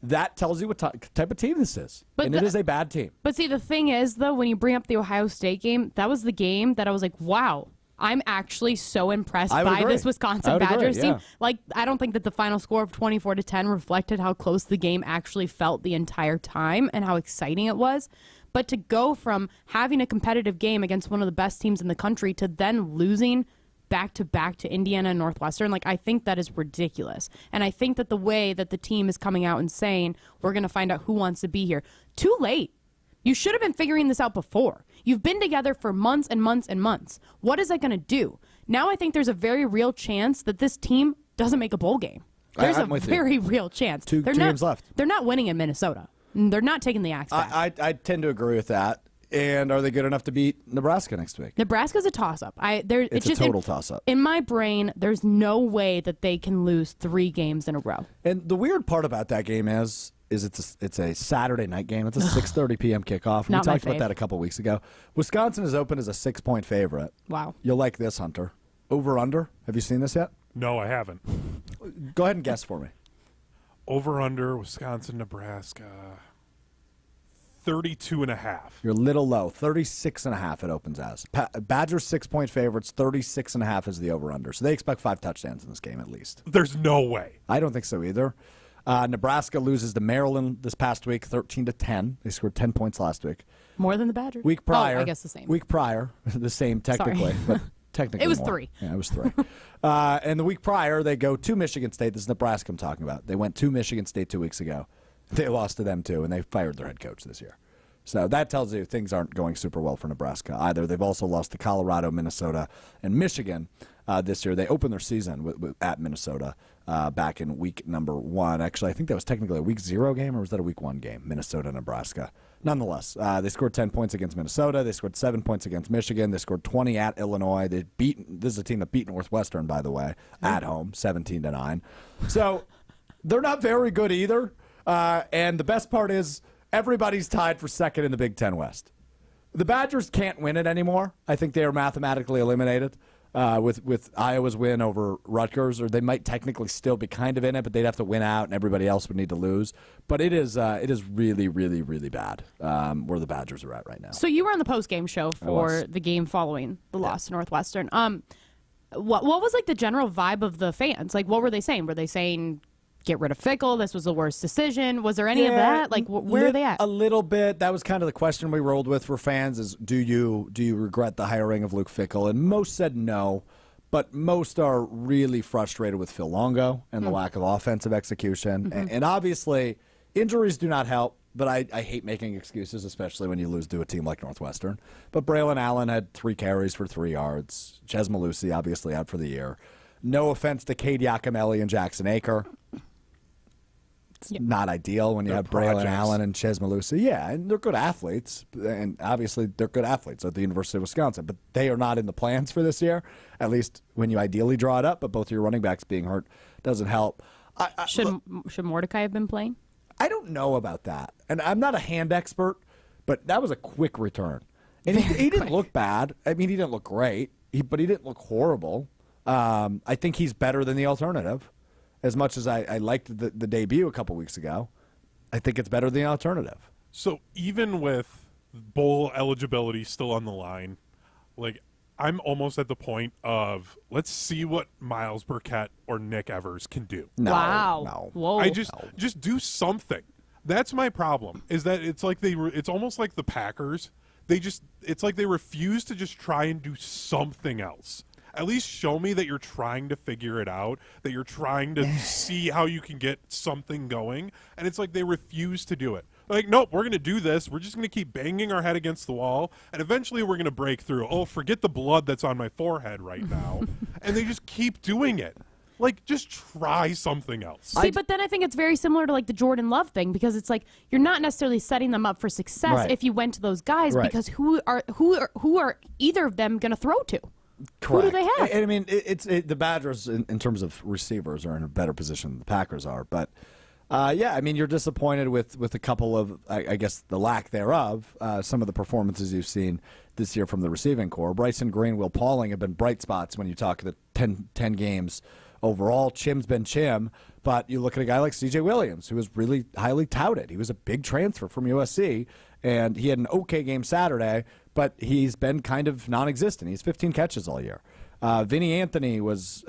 that tells you what type of team this is. And it is a bad team. But see, the thing is, though, when you bring up the Ohio State game, that was the game that I was like, wow, I'm actually so impressed by this Wisconsin Badgers team. Like, I don't think that the final score of 24-10 reflected how close the game actually felt the entire time and how exciting it was. But to go from having a competitive game against one of the best teams in the country to then losing back-to-back to Indiana and Northwestern, like, I think that is ridiculous. And I think that the way that the team is coming out and saying, we're going to find out who wants to be here, too late. You should have been figuring this out before. You've been together for months and months and months. What is that going to do? Now I think there's a very real chance that this team doesn't make a bowl game. There's a very real chance. Two games left. They're not winning in Minnesota. They're not taking the axe back. I tend to agree with that. And are they good enough to beat Nebraska next week? Nebraska's a toss-up. It's a total toss-up. In my brain, there's no way that they can lose 3 games in a row. And the weird part about that game is is it's a Saturday night game. It's a 6:30 p.m. kickoff. We talked about that a couple weeks ago. Wisconsin is open as a 6-point favorite. Wow. You'll like this, Hunter. Over/under. Have you seen this yet? No, I haven't. Go ahead and guess for me. Over/under Wisconsin, Nebraska. 32.5. You're a little low. 36.5 it opens as. Badgers 6-point favorites. 36.5 is the over/under. So they expect 5 touchdowns in this game at least. There's no way. I don't think so either. Nebraska loses to Maryland this past week, 13-10. They scored 10 points last week. More than the Badgers. Week prior, I guess the same. Week prior, the same technically, but technically it was more. 3. Yeah, it was 3. And the week prior, they go to Michigan State. This is Nebraska I'm talking about. They went to Michigan State 2 weeks ago. They lost to them too, and they fired their head coach this year. So that tells you things aren't going super well for Nebraska either. They've also lost to Colorado, Minnesota, and Michigan this year. They opened their season at Minnesota back in week number 1. Actually, I think that was technically a week 0 game, or was that a week 1 game? Minnesota, Nebraska. Nonetheless, they scored 10 points against Minnesota. They scored 7 points against Michigan. They scored 20 at Illinois. This is a team that beat Northwestern, by the way, at home, 17-9. So they're not very good either. And the best part is everybody's tied for second in the Big Ten West. The Badgers can't win it anymore. I think they are mathematically eliminated with Iowa's win over Rutgers, or they might technically still be kind of in it, but they'd have to win out, and everybody else would need to lose. But it is really, really, really bad where the Badgers are at right now. So you were on the post-game show for the game following the loss to Northwestern. What was like the general vibe of the fans? Like, what were they saying? Were they saying, get rid of Fickell, this was the worst decision? Was there any of that? Like, where are they at? A little bit. That was kind of the question we rolled with for fans is, do you regret the hiring of Luke Fickell? And most said no, but most are really frustrated with Phil Longo and the lack of offensive execution. And obviously, injuries do not help, but I hate making excuses, especially when you lose to a team like Northwestern. But Braylon Allen had 3 carries for 3 yards. Ches Malusi obviously out for the year. No offense to Cade Yakimelli and Jackson Aker. It's not ideal when you have Braylon Allen and Ches Malusi. Yeah, and they're good athletes, and obviously they're good athletes at the University of Wisconsin, but they are not in the plans for this year, at least when you ideally draw it up, but both of your running backs being hurt doesn't help. Should Mordecai have been playing? I don't know about that, and I'm not a hand expert, but that was a quick return. And he didn't look bad. I mean, he didn't look great, but he didn't look horrible. I think he's better than the alternative. As much as I liked the debut a couple weeks ago, I think it's better than the alternative. So even with bowl eligibility still on the line, like, I'm almost at the point of, let's see what Miles Burkett or Nick Evers can do. No. Whoa. Just do something. That's my problem, is that it's like it's almost like the Packers. It's like they refuse to just try and do something else. At least show me that you're trying to figure it out, that you're trying to see how you can get something going. And it's like they refuse to do it. Like, nope, we're going to do this. We're just going to keep banging our head against the wall, and eventually we're going to break through. Oh, forget the blood that's on my forehead right now. And they just keep doing it. Like, just try something else. See, but then I think it's very similar to like the Jordan Love thing, because it's like you're not necessarily setting them up for success if you went to those guys, because who are either of them going to throw to? Correct. Who do they have? I mean, the Badgers, in terms of receivers, are in a better position than the Packers are. But, I mean, you're disappointed with a couple of, I guess, the lack thereof, some of the performances you've seen this year from the receiving core. Bryson Green, Will Pauling have been bright spots when you talk the 10 games overall. Chim's been Chim. But you look at a guy like C.J. Williams, who was really highly touted. He was a big transfer from USC, and he had an okay game Saturday, but he's been kind of non-existent. He's 15 catches all year. Vinny Anthony was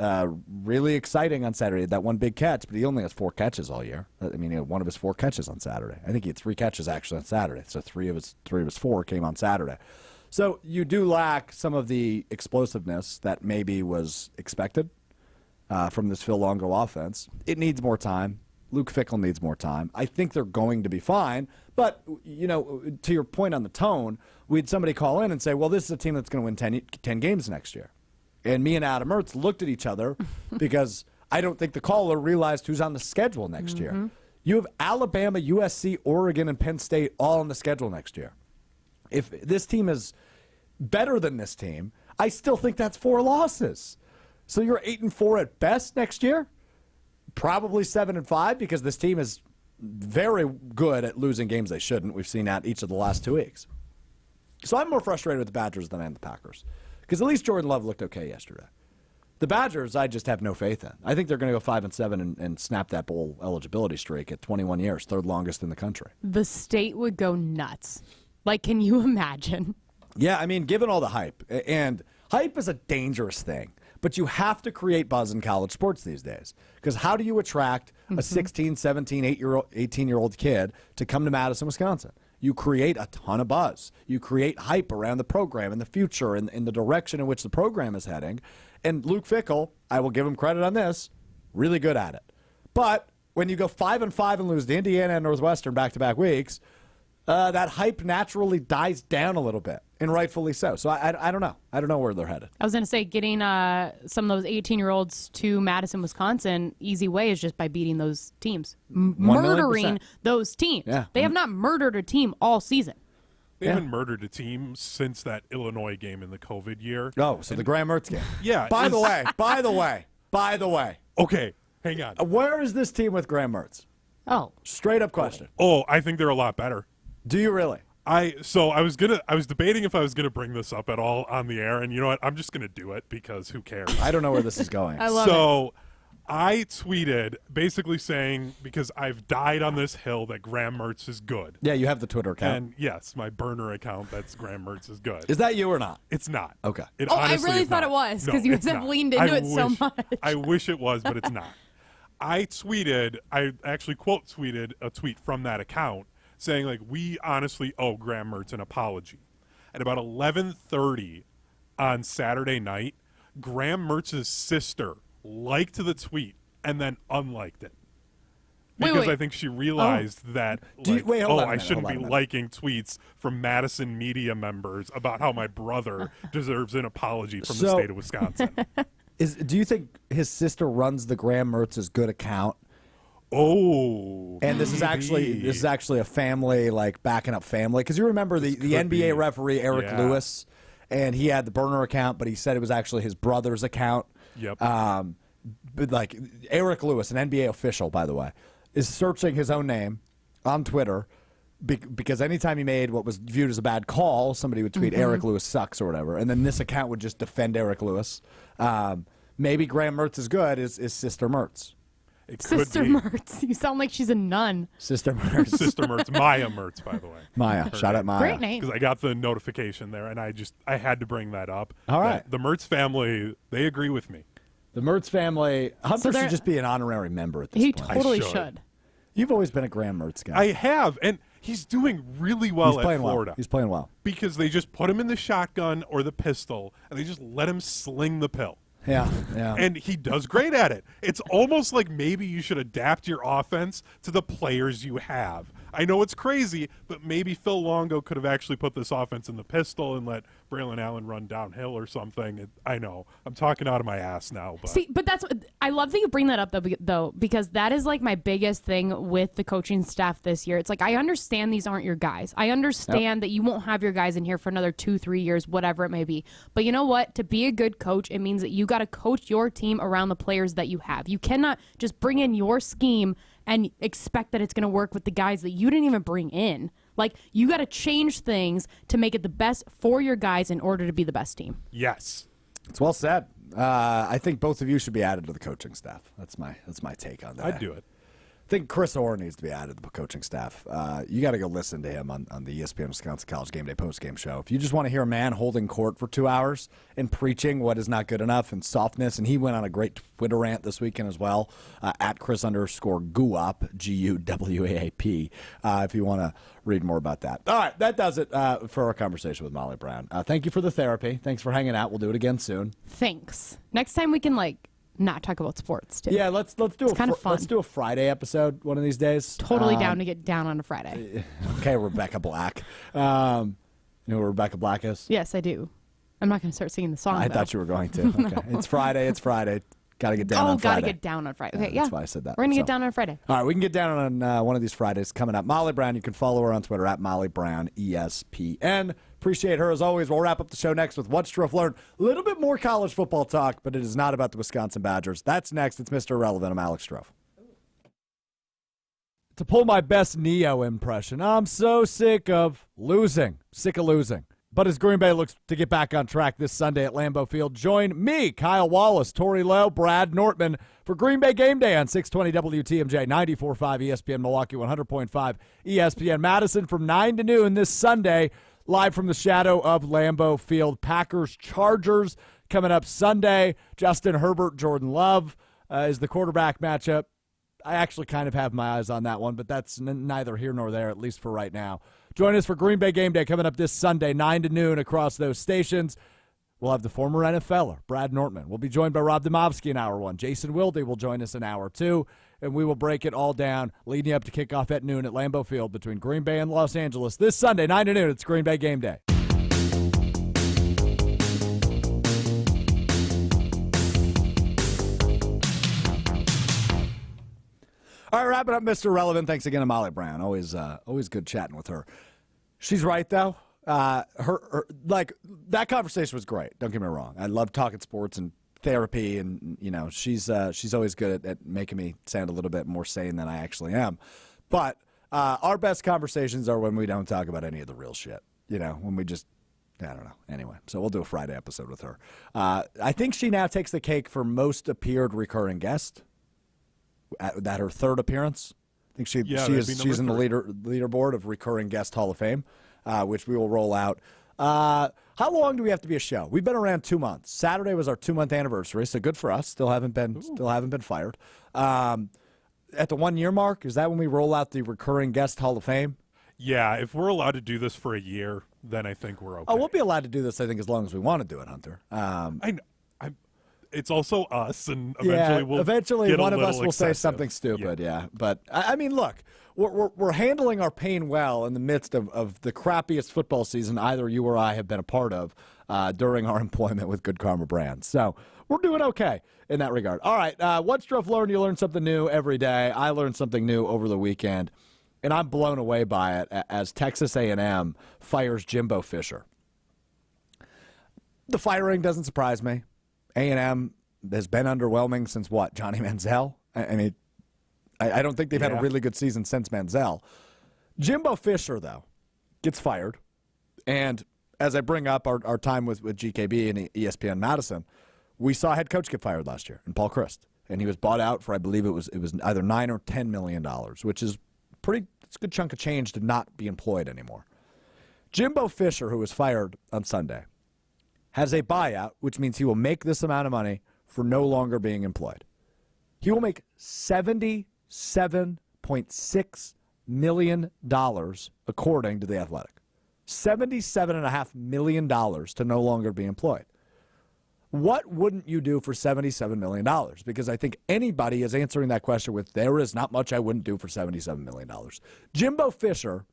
really exciting on Saturday. That one big catch, but he only has 4 catches all year. I mean, he had one of his 4 catches on Saturday. I think he had 3 catches actually on Saturday. So 3 of his 4 came on Saturday. So you do lack some of the explosiveness that maybe was expected from this Phil Longo offense. It needs more time. Luke Fickell needs more time. I think they're going to be fine. But, you know, to your point on the tone, we had somebody call in and say, well, this is a team that's going to win 10 games next year. And me and Adam Ertz looked at each other because I don't think the caller realized who's on the schedule next year. You have Alabama, USC, Oregon, and Penn State all on the schedule next year. If this team is better than this team, I still think that's 4 losses. So you're 8-4 at best next year? Probably 7-5 because this team is very good at losing games they shouldn't. We've seen that each of the last 2 weeks. So I'm more frustrated with the Badgers than I am the Packers, because at least Jordan Love looked okay yesterday. The Badgers, I just have no faith in. I think they're going to go 5-7 and snap that bowl eligibility streak at 21 years, third longest in the country. The state would go nuts. Like, can you imagine? Yeah, I mean, given all the hype, and hype is a dangerous thing, but you have to create buzz in college sports these days, because how do you attract a 16, 17, 18-year-old kid to come to Madison, Wisconsin? You create a ton of buzz. You create hype around the program and the future and the direction in which the program is heading. And Luke Fickell, I will give him credit on this, really good at it. But when you go 5-5 and lose to Indiana and Northwestern back-to-back weeks, that hype naturally dies down a little bit, and rightfully so. So I don't know. I don't know where they're headed. I was going to say, getting some of those 18-year-olds to Madison, Wisconsin, easy way is just by beating those teams. Murdering those teams. Yeah. They have not murdered a team all season. They haven't murdered a team since that Illinois game in the COVID year. Oh, so the Graham Mertz game. Yeah. By the way. Okay, hang on. Where is this team with Graham Mertz? Oh. Straight up question. Oh, I think they're a lot better. Do you really? I was debating if I was gonna bring this up at all on the air, and you know what? I'm just gonna do it because who cares? I don't know where this is going. I love it. So I tweeted basically saying, because I've died on this hill, that Graham Mertz is good. Yeah, you have the Twitter account. And yes, my burner account, that's Graham Mertz is good. Is that you or not? It's not. Okay. I really thought it was, because you guys have leaned into it so much. I wish it was, but it's not. I actually quote tweeted a tweet from that account saying, like, we honestly owe Graham Mertz an apology. At about 11:30 on Saturday night, Graham Mertz's sister liked the tweet and then unliked it. Because I think she realized that, I shouldn't be liking tweets from Madison media members about how my brother deserves an apology from the state of Wisconsin. Do you think his sister runs the Graham Mertz is good account? Oh, and this is actually a family, like, backing up family, because you remember the NBA referee Eric Lewis, and he had the burner account, but he said it was actually his brother's account. Yep. But like Eric Lewis, an NBA official, by the way, is searching his own name on Twitter because anytime he made what was viewed as a bad call, somebody would tweet Eric Lewis sucks or whatever, and then this account would just defend Eric Lewis. Maybe Graham Mertz is good. Is Sister Mertz? Sister Mertz. You sound like she's a nun. Sister Mertz. Sister Mertz. Maya Mertz, by the way. Maya. Shout out Maya. Great name. Because I got the notification there, and I had to bring that up. All right. The Mertz family, they agree with me. The Mertz family, Hunter should just be an honorary member at this point. He totally should. You've always been a Graham Mertz guy. I have, and he's doing really well at Florida. He's playing well. Because they just put him in the shotgun or the pistol, and they just let him sling the pill. Yeah. And he does great at it. It's almost like maybe you should adapt your offense to the players you have. I know it's crazy, but maybe Phil Longo could have actually put this offense in the pistol and let Braylon Allen run downhill or something. I know. I'm talking out of my ass now. But. See, but I love that you bring that up, though, because that is like my biggest thing with the coaching staff this year. It's like, I understand these aren't your guys. I understand that you won't have your guys in here for another 2-3 years, whatever it may be. But you know what? To be a good coach, it means that you got to coach your team around the players that you have. You cannot just bring in your scheme and expect that it's going to work with the guys that you didn't even bring in. Like, you got to change things to make it the best for your guys in order to be the best team. Yes. It's well said. I think both of you should be added to the coaching staff. That's my take on that. I'd do it. I think Chris Orr needs to be added to the coaching staff. You got to go listen to him on the ESPN Wisconsin College Game Day postgame show. If you just want to hear a man holding court for 2 hours and preaching what is not good enough and softness, and he went on a great Twitter rant this weekend as well, at Chris_Guap, Guwaap, if you want to read more about that. All right, that does it for our conversation with Molly Brown. Thank you for the therapy. Thanks for hanging out. We'll do it again soon. Thanks. Next time we can, not talk about sports too. Yeah, let's do let's do a Friday episode one of these days. Totally down to get down on a Friday. Okay, Rebecca Black. You know who Rebecca Black is? Yes, I do. I'm not going to start singing the song. I thought you were going to. Okay. No. It's Friday. Got to get down on Friday. Got to get down on Friday. Okay, That's why I said that. We're going to get down on Friday. All right, we can get down on one of these Fridays coming up. Molly Brown, you can follow her on Twitter at Molly Brown ESPN. Appreciate her as always. We'll wrap up the show next with What Strouf Learned. A little bit more college football talk, but it is not about the Wisconsin Badgers. That's next. It's Mr. Irrelevant. I'm Alex Strouf. to pull my best Neo impression, I'm so sick of losing. Sick of losing. But as Green Bay looks to get back on track this Sunday at Lambeau Field, join me, Kyle Wallace, Tori Lowe, Brad Nortman for Green Bay Game Day on 620 WTMJ, 94.5 ESPN Milwaukee, 100.5 ESPN Madison from 9 to noon this Sunday, live from the shadow of Lambeau Field. Packers-Chargers coming up Sunday. Justin Herbert, Jordan Love is the quarterback matchup. I actually kind of have my eyes on that one, but that's neither here nor there, at least for right now. Join us for Green Bay Game Day coming up this Sunday, 9 to noon across those stations. We'll have the former NFLer, Brad Nortman. We'll be joined by Rob Demovsky in Hour 1. Jason Wilde will join us in Hour 2, and we will break it all down leading up to kickoff at noon at Lambeau Field between Green Bay and Los Angeles. This Sunday, 9 to noon, it's Green Bay Game Day. All right, wrapping up Mr. Relevant. Thanks again to Molly Brown. Always good chatting with her. She's right, though. Her that conversation was great. Don't get me wrong. I love talking sports and therapy, and she's always good at making me sound a little bit more sane than I actually am. But our best conversations are when we don't talk about any of the real shit. When we just, I don't know. Anyway, so we'll do a Friday episode with her. I think she now takes the cake for most appeared recurring guest. At her third appearance, I think she's in the leaderboard of recurring guest Hall of Fame, which we will roll out. How long do we have to be a show? We've been around 2 months. Saturday was our 2-month anniversary, so good for us. Still haven't been fired. At the 1 year mark, is that when we roll out the recurring guest Hall of Fame? Yeah, if we're allowed to do this for a year, then I think we're okay. Oh, we'll be allowed to do this, I think, as long as we want to do it, Hunter. I know. It's also us, and eventually one of us will say something stupid. Yeah. But I mean, look, we're handling our pain well in the midst of the crappiest football season either you or I have been a part of during our employment with Good Karma Brands. So we're doing okay in that regard. All right, what's Strouf Learned? You learn something new every day. I learned something new over the weekend, and I'm blown away by it as Texas A&M fires Jimbo Fisher. The firing doesn't surprise me. A&M has been underwhelming since what? Johnny Manziel? I mean, I don't think they've had a really good season since Manziel. Jimbo Fisher, though, gets fired. And as I bring up our time with GKB and ESPN Madison, we saw a head coach get fired last year, and Paul Christ. And he was bought out for, I believe it was either $9 or $10 million, which is it's a good chunk of change to not be employed anymore. Jimbo Fisher, who was fired on Sunday, has a buyout, which means he will make this amount of money for no longer being employed. He will make $77.6 million, according to The Athletic. $77.5 million to no longer be employed. What wouldn't you do for $77 million? Because I think anybody is answering that question with, there is not much I wouldn't do for $77 million. Jimbo Fisher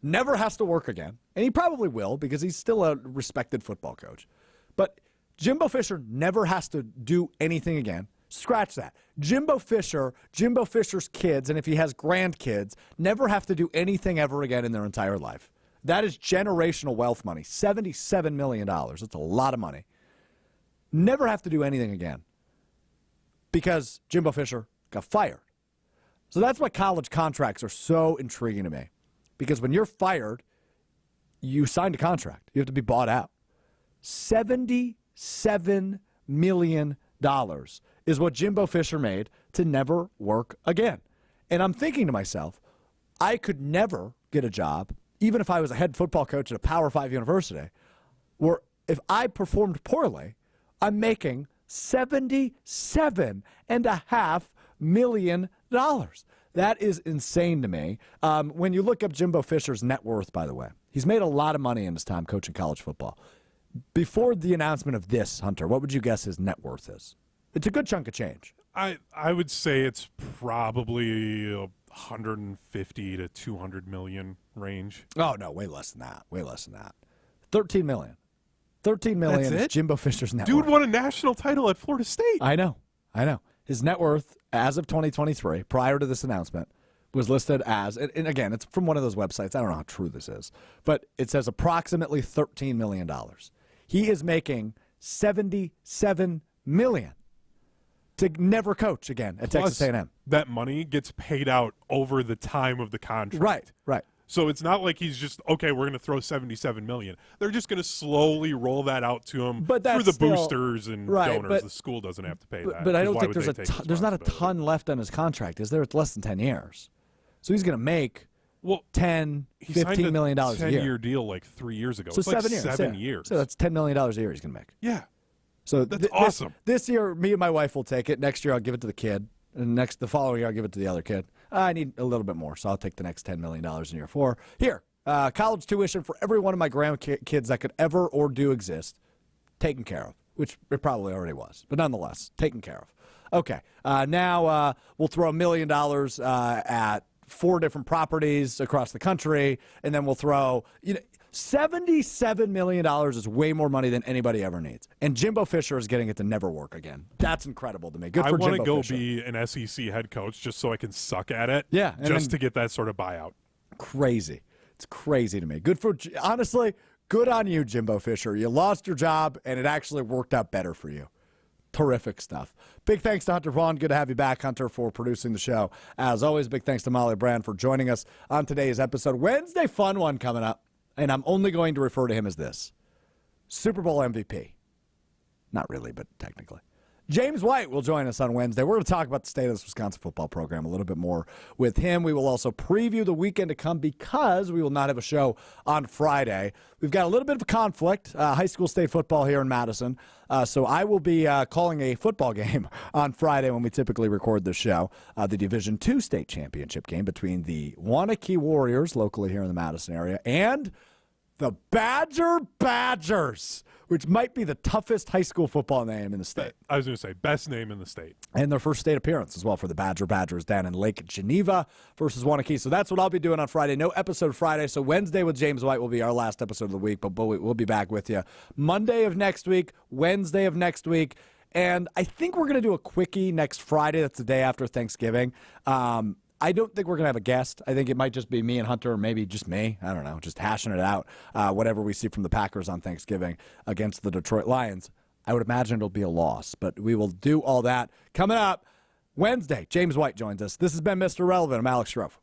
never has to work again, and he probably will because he's still a respected football coach. But Jimbo Fisher never has to do anything again. Scratch that. Jimbo Fisher's kids, and if he has grandkids, never have to do anything ever again in their entire life. That is generational wealth money, $77 million. That's a lot of money. Never have to do anything again because Jimbo Fisher got fired. So that's why college contracts are so intriguing to me. Because when you're fired, you signed a contract. You have to be bought out. $77 million is what Jimbo Fisher made to never work again. And I'm thinking to myself, I could never get a job, even if I was a head football coach at a Power 5 university, where if I performed poorly, I'm making $77.5 million. That is insane to me. When you look up Jimbo Fisher's net worth, by the way, he's made a lot of money in his time coaching college football. Before the announcement of this, Hunter, what would you guess his net worth is? It's a good chunk of change. I would say it's probably 150 to 200 million range. Oh, no, way less than that. Way less than that. 13 million. 13 million is Jimbo Fisher's net worth. Dude won a national title at Florida State. I know. His net worth, as of 2023, prior to this announcement, was listed as, and again, it's from one of those websites. I don't know how true this is, but it says approximately $13 million. He is making $77 million. to never coach again at Texas A&M. That money gets paid out over the time of the contract. Right. So it's not like he's just, okay, we're going to throw $77 million. They're just going to slowly roll that out to him through the boosters and donors. The school doesn't have to pay that. But I don't think there's not a ton left on his contract, is there? It's less than 10 years. So he's going to make $10, $15 million a year. 10-year deal like 3 years ago. So it's 7 like years. 7 years. So that's $10 million a year he's going to make. Yeah. So that's awesome. This year, me and my wife will take it. Next year, I'll give it to the kid. And the following year, I'll give it to the other kid. I need a little bit more, so I'll take the next $10 million in year 4. Here, college tuition for every one of my grandkids that could ever or do exist, taken care of, which it probably already was. But nonetheless, taken care of. Okay, now we'll throw $1 million at 4 different properties across the country, and then we'll throw, $77 million is way more money than anybody ever needs. And Jimbo Fisher is getting it to never work again. That's incredible to me. Good for Jimbo Fisher. I want to go be an SEC head coach just so I can suck at it. Yeah. Just to get that sort of buyout. Crazy. It's crazy to me. Honestly, good on you, Jimbo Fisher. You lost your job, and it actually worked out better for you. Terrific stuff. Big thanks to Hunter Vaughn. Good to have you back, Hunter, for producing the show. As always, big thanks to Molly Brand for joining us on today's episode. Wednesday fun one coming up, and I'm only going to refer to him as this. Super Bowl MVP. Not really, but technically. James White will join us on Wednesday. We're going to talk about the state of this Wisconsin football program a little bit more with him. We will also preview the weekend to come because we will not have a show on Friday. We've got a little bit of a conflict, high school state football here in Madison. So I will be calling a football game on Friday when we typically record the show, the Division II state championship game between the Wanakee Warriors, locally here in the Madison area, and the Badgers, which might be the toughest high school football name in the state. I was going to say, best name in the state. And their first state appearance as well for the Badgers down in Lake Geneva versus Wanakee. So that's what I'll be doing on Friday. No episode Friday, so Wednesday with James White will be our last episode of the week, but we'll be back with you Monday of next week, Wednesday of next week, and I think we're going to do a quickie next Friday. That's the day after Thanksgiving. I don't think we're going to have a guest. I think it might just be me and Hunter, or maybe just me. I don't know, just hashing it out, whatever we see from the Packers on Thanksgiving against the Detroit Lions. I would imagine it'll be a loss, but we will do all that. Coming up Wednesday, James White joins us. This has been Mr. Relevant. I'm Alex Strouf.